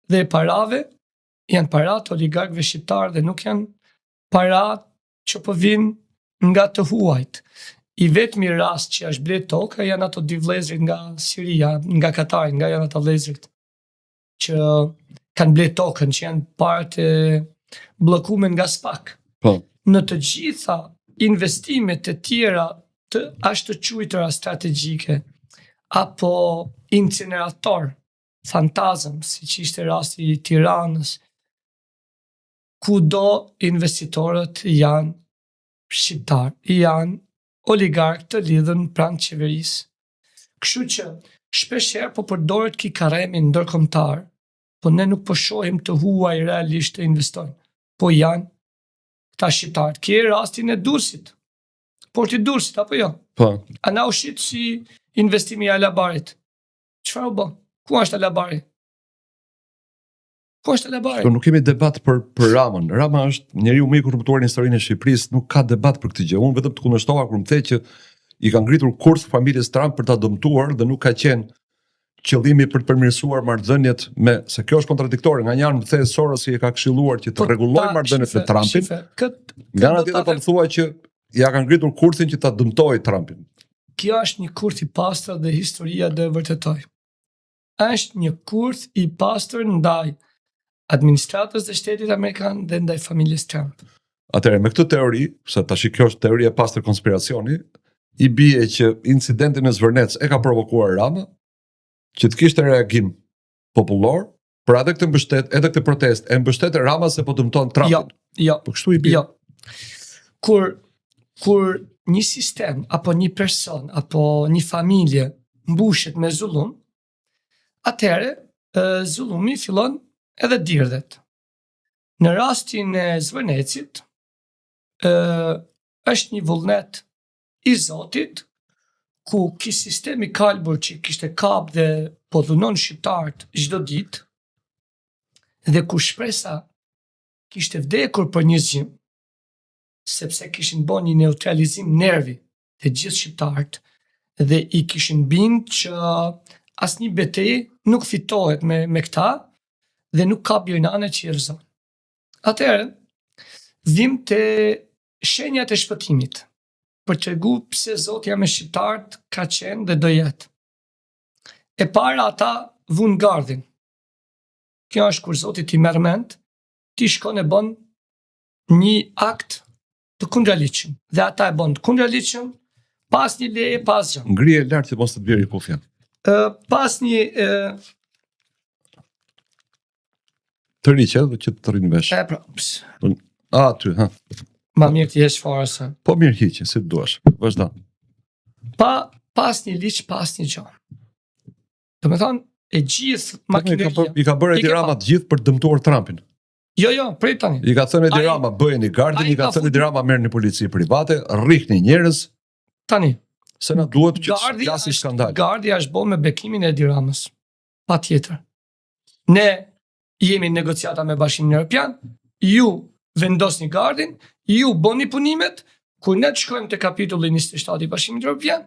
dhe e parave janë para të oligarkëve shqiptar dhe nuk janë para që po vinë nga të huajt. I vetmi rast që është blet tokë janë ato dy vëllezërit nga Siria, nga Katari, nga janë ato vëllezërit që kanë blet tokën, që janë parte bllokuar nga SPAK.
Po.
Në të gjitha investimet e tjera të ashtë të quajtura strategjike apo incinerator, fantazëm, siç ishte rasti i Tiranës, kudo investitorët janë shqiptar, janë oligarkë të lidhën pranë qeverisë. Kështu që shpeshherë po përdoret ky karremi ndërkombëtar, po ne nuk po shohim të huaj realisht të investojnë. Po janë këta shqiptarë. Kje rastin e Durrësit. Porti Durrësit, apo jo?
Po.
A na u shit si investimi i Alabarit. Çfarë u bë? Ku është Alabari? Ku është Alabari?
Po nuk kemi debat për Ramën. Rama është njeriu më i korruptuar në historinë e Shqipërisë, nuk ka debat për këtë gjë. Unë vetëm të kundërshtova kur më the që i ka ngritur kurth familjes Trump për ta dëmtuar dhe nuk ka qenë qëllimi për të përmirësuar marrëdhëniet se kjo është kontradiktore. Nga një anë më the Soros i ka këshilluar që të rregullojë marrëdhëniet me Trumpin. Nga ana tjetër po thua që ja ka ngritur kurthin që ta dëmtojë Trumpin.
Kjo është një kurth i pastër dhe historia do e vërtetoj. Është një kurth i pastër ndaj administratës dhe shtetit amerikan dhe ndaj familjes Trump.
Atëherë me këtë teori, se tash kjo është teoria e pastër konspiracioni, i bie që incidentin e Zvërnec e ka provokuar Rama, që të kishte reagim popullor, për edhe këtë mbështet, edhe këtë protest, e mbështet Rama se po dëmton Trumpin.
Jo.
Po kështu i bie.
Jo. Kur një sistem, apo një person, apo një familje mbushet me zullum, atëherë zullumi fillon edhe dirdhet. Në rastin e Zvërnecit, është një vullnet i Zotit, ku ki sistemi kalbur që kishte kap dhe po dhunon shqiptarët çdo ditë, dhe ku shpresa kishte vdekur për një zgjim, sepse kishin bën një neutralizim nervi të gjithë shqiptarët dhe i kishin bind që asnjë betejë nuk fitohet me këta dhe nuk ka birnane që i rrezon. Atëherë, vim te shenjat e shpëtimit, për të tregu pse Zoti me shqiptarët ka qenë dhe do jetë. E para ata vun gardhin. Kjo është kur Zoti ti merr mend, ti shkon e bën një akt të kundërligjshëm. Dhe ata e bën të kundërligjshëm pas një leje, pas gjë.
Ngrije lart që mos të bjerë kufjen.
Pas një
të riqe dhe që të rrinë vesh. Aty, ha.
Ma mirë të jesh fare se.
Po mirë hiqe, si të duash. Vazhdo.
Pas një ligj, pas një gjë. Do me thonë, e gjithë makineria.
I ka bërë Edi Rama të gjithë për të dëmtuar Trumpin.
Jo, prej tani.
I ka thënë Edi Rama bëjeni gardin, i ka thënë Edi Rama merrni polici private, rrihni njerëz.
Tani.
Se na duhet që të flasi skandal.
Gardi është bërë me bekimin e Edi Ramës. Patjetër. Ne jemi në negociata me Bashkimin Evropian, ju vendosni gardin, ju bëni punimet, kur ne të shkojmë te kapitulli 27 i Bashkimit Evropian,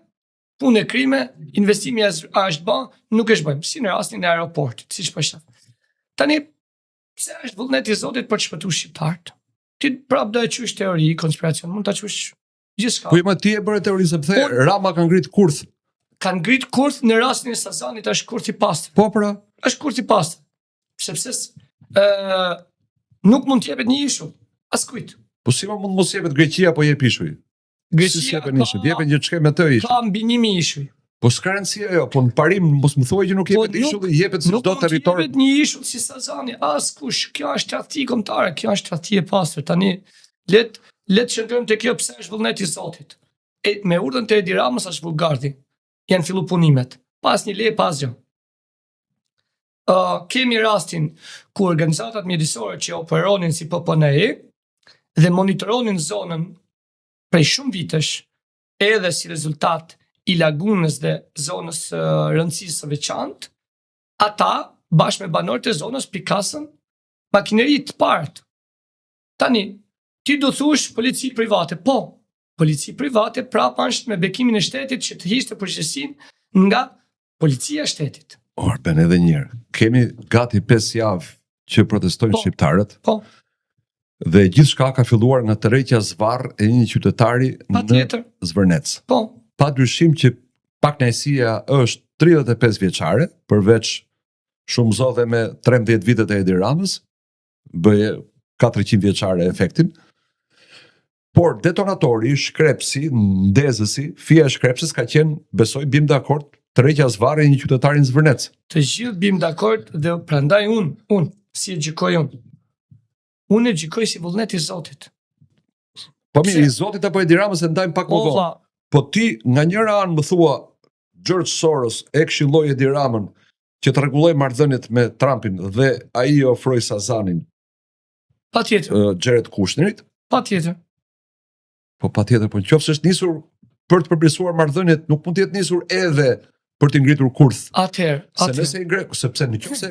punë e krime, investimi është bën, nuk e shbojmë, si në rastin e aeroportit, siç po thënë. Tani, pse është vullneti i Zotit për të shpëtuar shqiptarët? Ti prap do e qush teori konspiracion, mund ta qush gjithçka.
Po ti e bëre teori se pse Rama ka ngrit kurth.
Ka ngrit kurth në rastin e Sazanit, është kurth i pastër.
Po pra,
është kurth i pastër. Sepse nuk mund të jepet një ishull askujt.
Po si mund mos jepet Greqia po jep ishuj?
Greqia
jepen një çka me të ishull.
Ka mbi 1000 ishuj.
Po s'ka rëndësi ajo, po në parim mos më thuaj që nuk jepet ishull, jepet si çdo territor.
Nuk jepet një ishull si Sazani, askush. Kjo është tradhti kombëtare, kjo është tradhti e pastër. Tani let shëndrojmë te kjo pse është vullneti i Zotit. Me urdhën të Edi Ramës është vulgardi. Janë fillu punimet. Pas një leje, pas gjë. Kemi rastin ku organizatat mjedisore që operonin si PPNI dhe monitoronin zonën prej shumë vitesh, edhe si rezultat i lagunës dhe zonës rëndësisë së veçantë, ata bashkë me banorët e zonës pikasën makineri të partë. Tani, ti do thush polici private, po, polici private prapa është me bekimin e shtetit që të hiqte përgjegjësinë nga policia e shtetit.
Orben edhe njërë, kemi gati 5 javë që protestojnë shqiptarët, dhe gjithë shka ka filluar nga tërheqja zvarr e një qytetari në Zvërnec. Pa dyshim që pakënaqësia është 35 vjeçare, përveç shumë zodhe me 13 vitet e Edi Ramës, bëje 400 vjeçare efektin, por detonatori, shkrepsi, ndezësi, fija e shkrepsës ka qenë, besoj, bim dakord, tërheqja zvarr e një qytetari në Zvërnec.
Të gjithë bim dakord dhe prandaj unë, si e gjykoj unë. Unë e gjykoj si vullnet i Zotit.
Po mirë, i Zotit apo Edi Ramës e ndajmë pak më vonë. Po ti nga njëra anë më thua George Soros e këshilloi Edi Ramën që të rregulloj marrëdhëniet me Trumpin dhe ai i ofroi Sazanin.
Patjetër.
Jared Kushnerit.
Patjetër.
Po patjetër, po nëse është nisur për të përmirësuar marrëdhëniet, nuk mund të jetë nisur edhe për të ngritur kurth.
Atëherë.
Se nëse i ngre, sepse nëse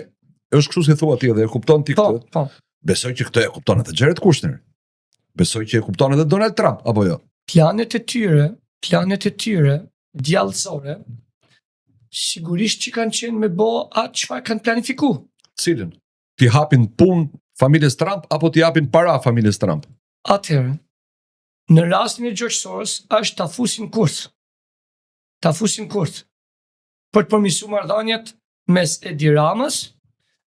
është kështu si thua ti dhe e kupton ti këtë.
Po.
Besoj që këtë e kupton edhe Jared Kushner. Besoj që e kupton edhe Donald Trump, apo jo?
Planet e tyre planet e tyre djallësore, sigurisht që kanë qenë me bo atë çfarë kanë planifiku.
Cilën? T'i hapin punë familjes Trump apo t'i japin para familjes Trump?
Atëherë, në rastin e George Soros është ta fusin kurth. Ta fusin kurth. Për të përmirësuar marrëdhëniet mes Edi Ramës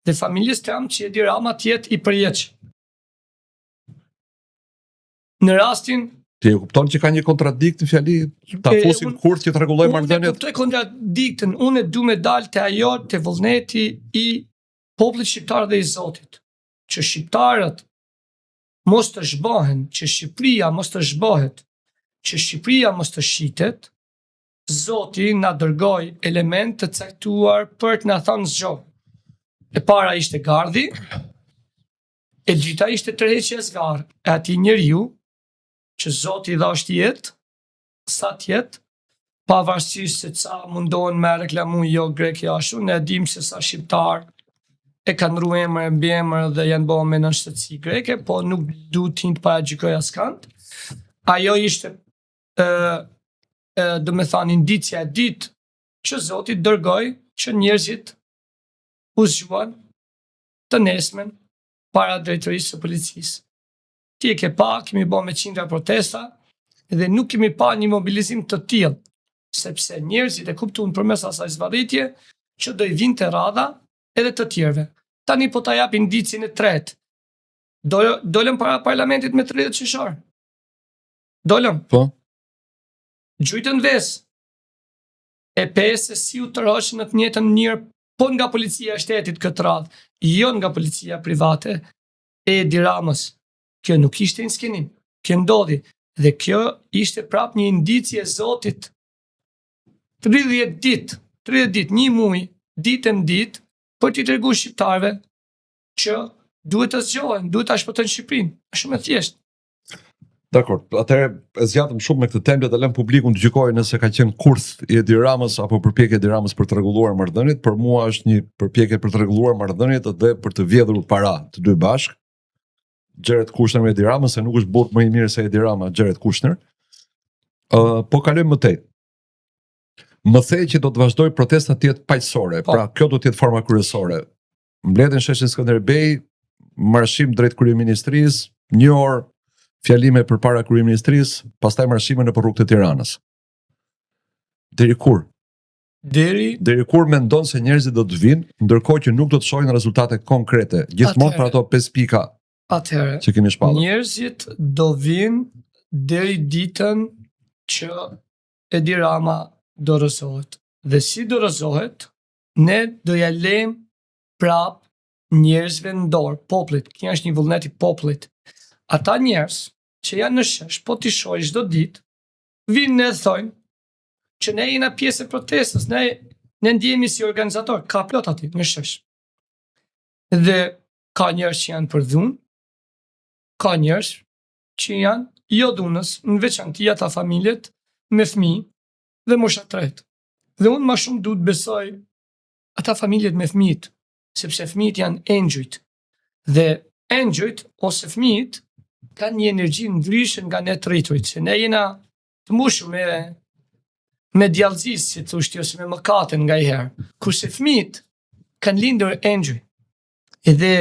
dhe familjes Trump që Edi Rama tjetë i përjetshëm. Në rastin
Ti e kupton që ka një kontradikt në fjali, ta fusin kurth që të rregullojë marrëdhëniet?
Unë kuptoj kontradiktën, unë du me dalë të ajo të vullneti i popullit shqiptar dhe i Zotit, që shqiptarët mos të zhbohen, që Shqipëria mos të zhbohet, që Shqipëria mos të shitet, Zoti na dërgoi element të caktuar për të na thënë zgjo. E para ishte gardhi, e dyta ishte tërheqja e zgarr e atij njeriu që Zoti i dhash jetë, sa tjetë, pavarësisht se ca mundohen me reklamu jo grek ashtu, ne dim se sa shqiptar e kanë rru emër e mbi emër dhe janë bëhen me nënshtetësi greke, po nuk du t'in të paragjykoj askant. Ajo ishte do me thënë indicia e ditë që Zoti dërgoi që njerëzit u zgjuan të nesmen para drejtorisë së policisë. Ti e ke pa, kemi bo me qindra protesta dhe nuk kemi pa një mobilizim të tillë, sepse njerëzit e kuptuan përmes asaj zvarritje që do i vinte radha edhe të tjerëve. Tani po ta japin indicin e tretë. Dolëm para parlamentit me 30 qershor. Dolëm.
Po.
Gjujtën ves. E pesë se si u tërhoqën në të njëjtën mënyrë, po nga policia e shtetit këtë radhë, jo nga policia private e Edi Ramës. Kjo nuk ishte një skenim, kjo ndodhi, dhe kjo ishte prap një indicie e Zotit. 30 ditë, një muaj, ditë në ditë, për t'i tregu shqiptarve që duhet të zgjohen, duhet të shpëtojnë Shqipërinë. Është shumë e thjeshtë.
Dakor, atëherë e zgjatëm shumë me këtë temë dhe lëm publikun të gjykojë nëse ka qenë kurth i Edi Ramës apo përpjekje e Edi Ramës për të rregulluar marrëdhëniet. Për mua është një përpjekje për të rregulluar marrëdhëniet dhe për të vjedhur para të dy bashk. Xherret Kushner me Edi Ramën, se nuk është burr më i mirë se Edi Rama, Xherret Kushner. Po kalojmë më tej. Më thej që do të vazhdoj protesta të jetë paqësore, pra kjo do të jetë forma kryesore. Mbledhen sheshin Skënderbej, marshim drejt kryeministrisë, një orë fjalime përpara kryeministrisë, pastaj marshime në rrugët e Tiranës. Deri kur? Deri kur mendon se njerëzit do të vinë, ndërkohë që nuk do të shohin rezultate konkrete, gjithmonë për ato 5 pika që kemi shpallur.
Njerëzit do vinë deri ditën që Edi Rama do rëzohet. Dhe si do rëzohet, ne do ja lejmë prap njerëzve në dorë, popullit. Kjo është një vullnet i popullit. Ata njerëz që janë në shesh, po t'i shohë çdo ditë, vinë ne thojnë që ne jena pjesë e protestës, ne ndjehemi si organizator, ka plot aty në shesh. Dhe ka njerëz që janë për dhunë, ka njerëz që janë jo dhunës, në veçanti ata familjet me fëmijë dhe mosha tretë. Dhe unë më shumë duhet besoj ata familjet me fëmijët, sepse fëmijët janë engjujt. Dhe engjujt ose fëmijët kanë një energji ndryshe nga ne të rriturit, se ne jena të mbushur me djallëzisë, si thoshti, ose me mëkaten nga i herë. Kurse fëmijët kanë lindur engjuj. Edhe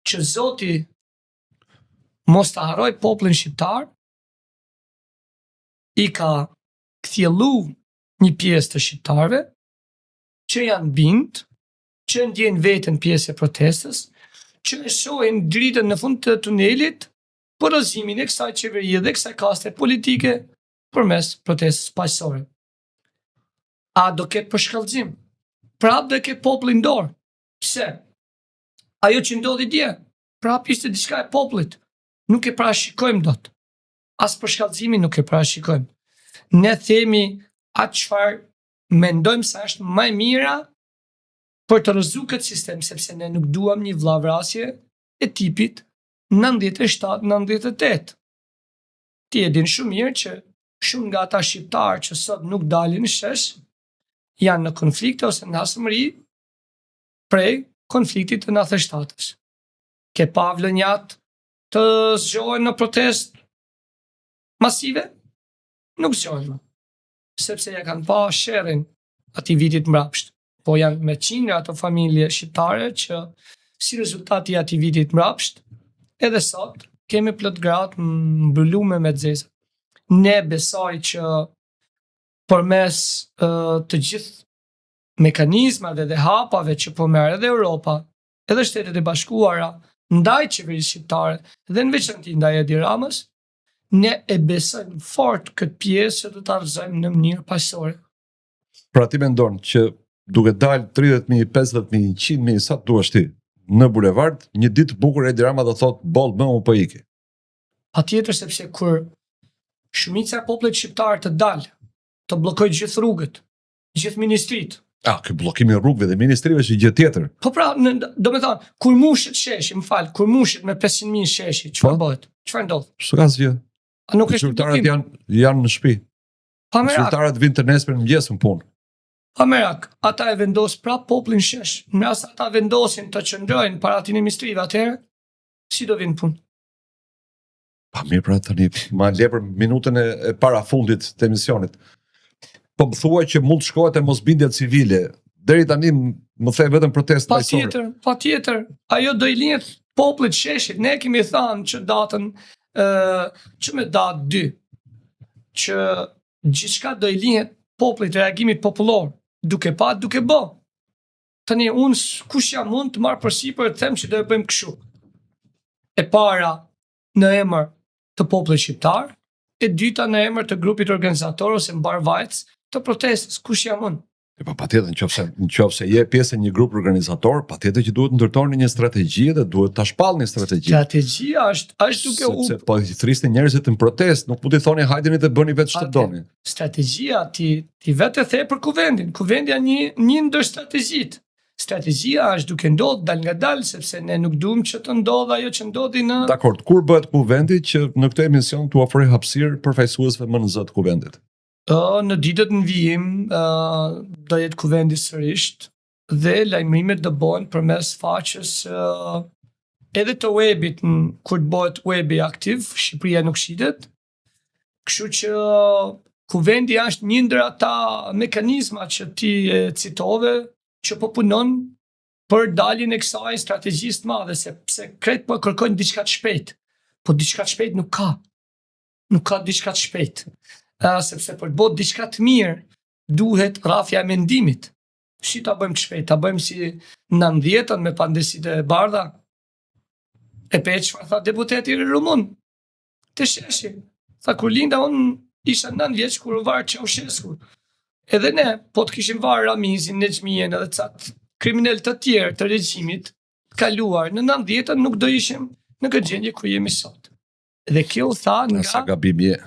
që Zoti mos të harroj popullin shqiptar, i ka kthjellu një pjesë të shqiptarëve që janë bind, që ndjejnë veten pjesë e protestës, që e shohin dritën në fund të tunelit për rrëzimin e kësaj qeverie dhe kësaj kaste politike përmes protestës paqësore. A do ketë përshkallëzim? Prap do ketë popullin dorë. Pse? Ajo që ndodhi dje, prap ishte diçka e popullit. Nuk e parashikojmë dot. As përshkallëzimin nuk e parashikojmë. Ne themi atë çfarë mendojmë se është më e mira për të rrëzuar këtë sistem, sepse ne nuk duam një vllavrasje e tipit 97-98. Ti e din shumë mirë që shumë nga ata shqiptarë që sot nuk dalin në shesh, janë në konflikte ose në hasëmëri prej konfliktit të 97-ës. Ke pa vlonjat të zgjohen në protest masive? nuk zgjojnë më. Sepse ja kanë pa sherrin atij vitit mbrapsht. Po janë me qindra ato familje shqiptare që si rezultati i atij vitit mbrapsht, edhe sot kemi plot gratë mbylume me xeza. Ne besoj që përmes të gjithë mekanizmave dhe hapave që po merr edhe Europa, edhe Shtetet e Bashkuara ndaj qeverisë shqiptare dhe në veçantë ndaj Edi Ramës, ne e besojmë fort këtë pjesë që do ta rrëzojmë në mënyrë paqësore.
Pra ti mendon që duke dalë 30.000, 50.000, 100.000, sa të duash ti, në bulevard, një ditë bukur Edi Rama do thotë boll më po iki.
Patjetër, sepse kur shumica e popullit shqiptar të dalë, të bllokojë gjithë rrugët, gjithë ministritë.
Ky bllokimi i rrugëve dhe ministrive është gjë tjetër.
Po pra, do me thonë, kur mushet sheshi, kur mushet me 500.000 sheshi, çfarë bëhet? Çfarë ndodh?
S'ka asgjë.
A nuk është
Qytetarët janë në shtëpi. Qytetarët vinë të nesër në mëngjes në punë.
Pa merak, ata e vendos prap popullin shesh. Në rast ata vendosin të qëndrojnë para aty ministrive, atëherë si do vinë punë?
Pa mirë, pra tani, ma le për minutën e para fundit të emisionit. Po më thua që mund të shkohet e mosbindja civile. Deri tani më the vetëm protestë paqësore.
Patjetër. Ajo do i linjet popullit sheshit. Ne kemi thënë që datën që me datë 2 që gjithçka do i linjet popullit, reagimit popullor, duke pa, duke bë. Tani unë kush jam mund të marr përsipër të them që do e bëjmë kështu. E para në emër të popullit shqiptar, e dyta në emër të grupit organizator ose mbarvajtës të protestës, kush jam unë?
Po patjetër, nëse je pjesë e një grup organizator, patjetër që duhet ndërtoni një strategji dhe duhet ta shpallni strategjinë.
Strategjia është duke
sepse po i thrisni njerëzit në protestë, nuk mund t'i thoni hajdeni të bëni vetë ç'të doni.
Strategjia ti vetë the për kuvendin. Kuvendi janë një ndër strategjitë. Strategjia është duke ndodhur dal nga dal, sepse ne nuk duam që të ndodhë ajo që ndodhi në.
Dakor, kur bëhet kuvendi që në këtë emision t'u ofroj hapësirë përfaqësuesve MNZ të kuvendit?
Në ditët në vijim do jetë kuvendi sërish dhe lajmërimet do bëhen përmes faqes edhe të webit, kur të bëhet webi aktiv, Shqipëria nuk shitet. Kështu që kuvendi është një ndër ata mekanizma që ti e citove, që po punon për daljen e kësaj strategjisë të madhe, sepse krejt po kërkojnë diçka të shpejtë. Po diçka të shpejtë nuk ka. Nuk ka diçka të shpejtë. Sepse për të bërë diçka të mirë, duhet rrafja e mendimit. Si ta bëjmë të shpejtë? Ta bëjmë si 90-ën me pandesitë e bardha? E pe çfarë tha deputeti rumun? Të sheshi. Tha kur linda unë isha 9 vjeç kur u var Ceaușescu. Edhe ne, po të kishim varë Ramizin, Nexhmien edhe catë kriminal të tjerë të regjimit kaluar në 90-ën, nuk do ishim në këtë gjendje ku jemi sot. Dhe kjo u tha nga...
Sa gabim je.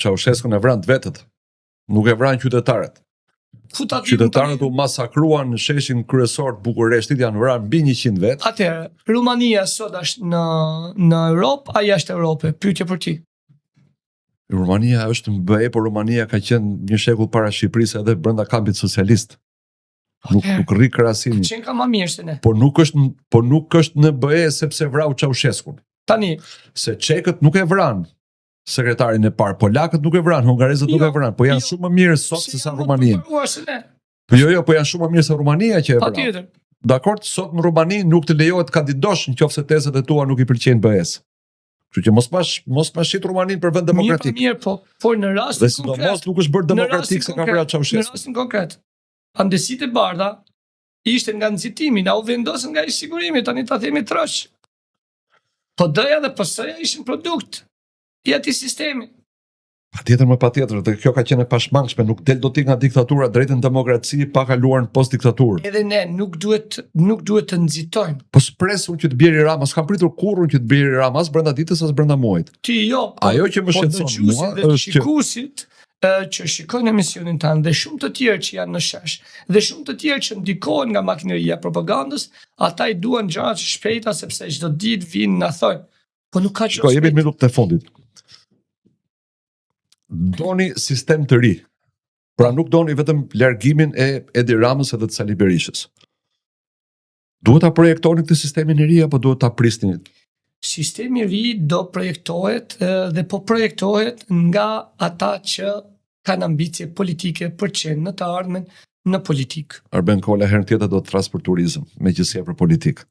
Ceaușescu e vran të vetët. Nuk e vran qytetarët. Qytetarët u masakruan në sheshin kryesor të Bukureshtit, janë vrarë mbi 100 vetë.
Atëherë, Rumania sot është në Europë, a jashtë Europë? Pyetje për ti.
Rumania është në BE, por Rumania ka qenë një shekull para Shqipërisë edhe brenda kampit socialist. Nuk rri krahasimi.
Qenë ka më mirë se ne.
Por nuk është në BE sepse vrau Ceaușescu.
Tani,
se çekët nuk e vran sekretarin e parë, polakët nuk e vran, hungarezët nuk e vran, po janë shumë më mirë sot se sa Rumania. Jo, po janë shumë më mirë se Rumania që e vran.
Patjetër.
Dakor, sot në Rumani nuk të lejohet kandidosh nëse tezat e tua nuk i pëlqejnë BE-s. Kështu që mos ma shit Rumanin për vend demokratik.
Mirë, por në rastin
konkret. Dhe sidomos nuk është bërë demokratik se ka vrarë Ceaușescu.
Në rastin konkret, pandesitë e bardha ishte nga nxitimi, na u vendosën nga i sigurimi, tani ta themi trosh. Po D-ja dhe PS-ja ishin produkt i atij sistemi.
Patjetër, dhe kjo ka qenë e pashmangshme, nuk del dot nga diktatura drejt në demokraci pa kaluar në post-diktaturë.
Edhe ne nuk duhet të nxitojmë.
Po s'presun që të bjerë Rama, s'kam pritur kurrën që të bjerë Rama as brenda ditës as brenda muajit.
Ti jo.
Ajo që më shqetëson mua
është shikuesit që shikojnë emisionin tanë dhe shumë të tjerë që janë në shesh dhe shumë të tjerë që ndikohen nga makineria e propagandës, ata i duan gjëra të shpejta sepse çdo ditë vinë na thonë. Po nuk ka
çfarë. Jemi në minutën e fundit. Doni sistem të ri. Pra nuk doni vetëm largimin e Edi Ramës edhe të Sali Berishës. Duhet ta projektoni këtë sistemin e ri apo duhet ta prisni
sistemi i ri do projektohet dhe po projektohet nga ata që kanë ambicie politike për qenë në të ardhmen në politikë.
Arben Kolla herën tjetër do të thras për turizëm, megjithëse për politikë.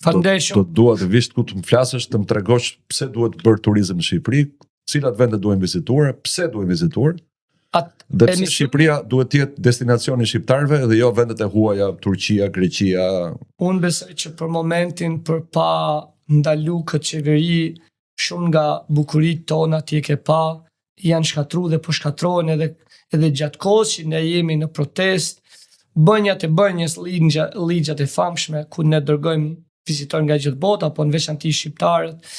Faleminderit
Do
shumë.
dua të vish ku të më flasësh, të më tregosh pse duhet bërë turizëm në Shqipëri, cilat vende duhen vizituar, pse duhen vizituar, dhe pse Shqipëria duhet të jetë destinacioni shqiptarëve dhe jo vendet e huaja Turqia, Greqia.
Unë besoj që për momentin për pa ndalu këtë qeveri, shumë nga bukuritë tona ti e ke pa, janë shkatru dhe po shkatrohen edhe gjatë kohës që ne jemi në protest, bënjat e bënjes, ligjat e famshme ku ne dërgojmë vizitorë nga gjithë bota, apo në veçanti shqiptarët,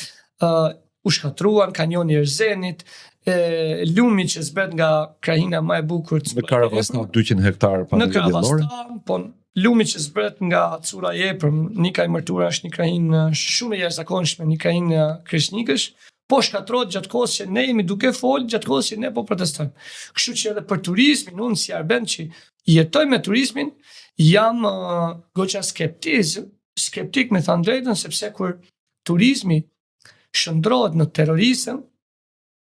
u shkatruan, kanjoni Erzenit, lumi që zbret nga krajina më e bukur
Në Karavastan 200 hektar
në
panele diellore.
Karavastan, po lumi që zbret nga Cura e Epërm, Nika i Mërtura është një krahinë shumë e jashtëzakonshme, një krahinë Kreshnikësh, po shkatrohet gjatë kohës që ne jemi duke folë, gjatë kohës që ne po protestojmë. Kështu që edhe për turizmin, unë si Arben që jetoj me turizmin, jam goxha skeptik me thënë drejtën, sepse kur turizmi shndrohet në terrorizëm,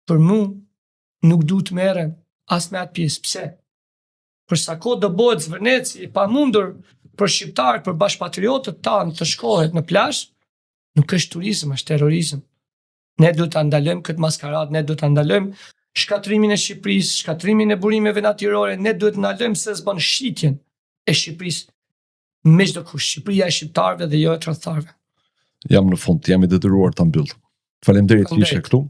për mu nuk du të merrem as me atë pjesë. Pse? Për sa kohë do bëhet zvërneci, pa mundur për shqiptarët, për bashkëpatriotët tanë të shkohet në plazh, nuk është turizëm, është terrorizëm. Ne duhet ta ndalojmë këtë maskaradë, ne duhet ta ndalojmë shkatrimin e Shqipërisë, shkatrimin e burimeve natyrore, ne duhet të ndalojmë se s'bën shitjen e Shqipërisë me çdo kush. Shqipëria e shqiptarëve dhe jo e tradhtarëve.
Jam në fund, jam i detyruar ta mbyll. Faleminderit që ishe këtu.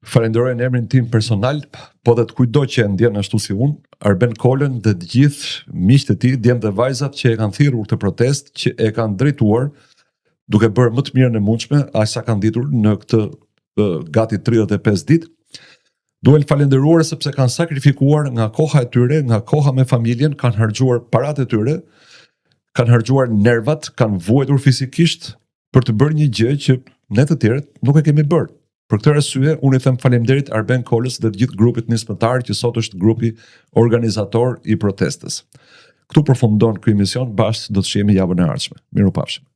Falenderoj në emrin tim personal, po dhe të kujdo që e ndjen ashtu si unë, Arben Kollën dhe të gjithë miqtë e tij, djemtë dhe vajzat që e kanë thirrur këtë protest, që e kanë drejtuar duke bërë më të mirën e mundshme, aq sa kanë ditur në këtë gati 35 ditë. Duhen falenderuar sepse kanë sakrifikuar nga koha e tyre, nga koha me familjen, kanë harxuar paratë e tyre, kanë harxuar nervat, kanë vuajtur fizikisht për të bërë një gjë që ne të tjerët nuk e kemi bërë. Për këtë arsye, unë i them faleminderit Arben Kollës dhe të gjithë grupit nismëtar që sot është grupi organizator i protestës. Këtu përfundon ky emision, bashkë do të shihemi javën e ardhshme. Mirupafshim.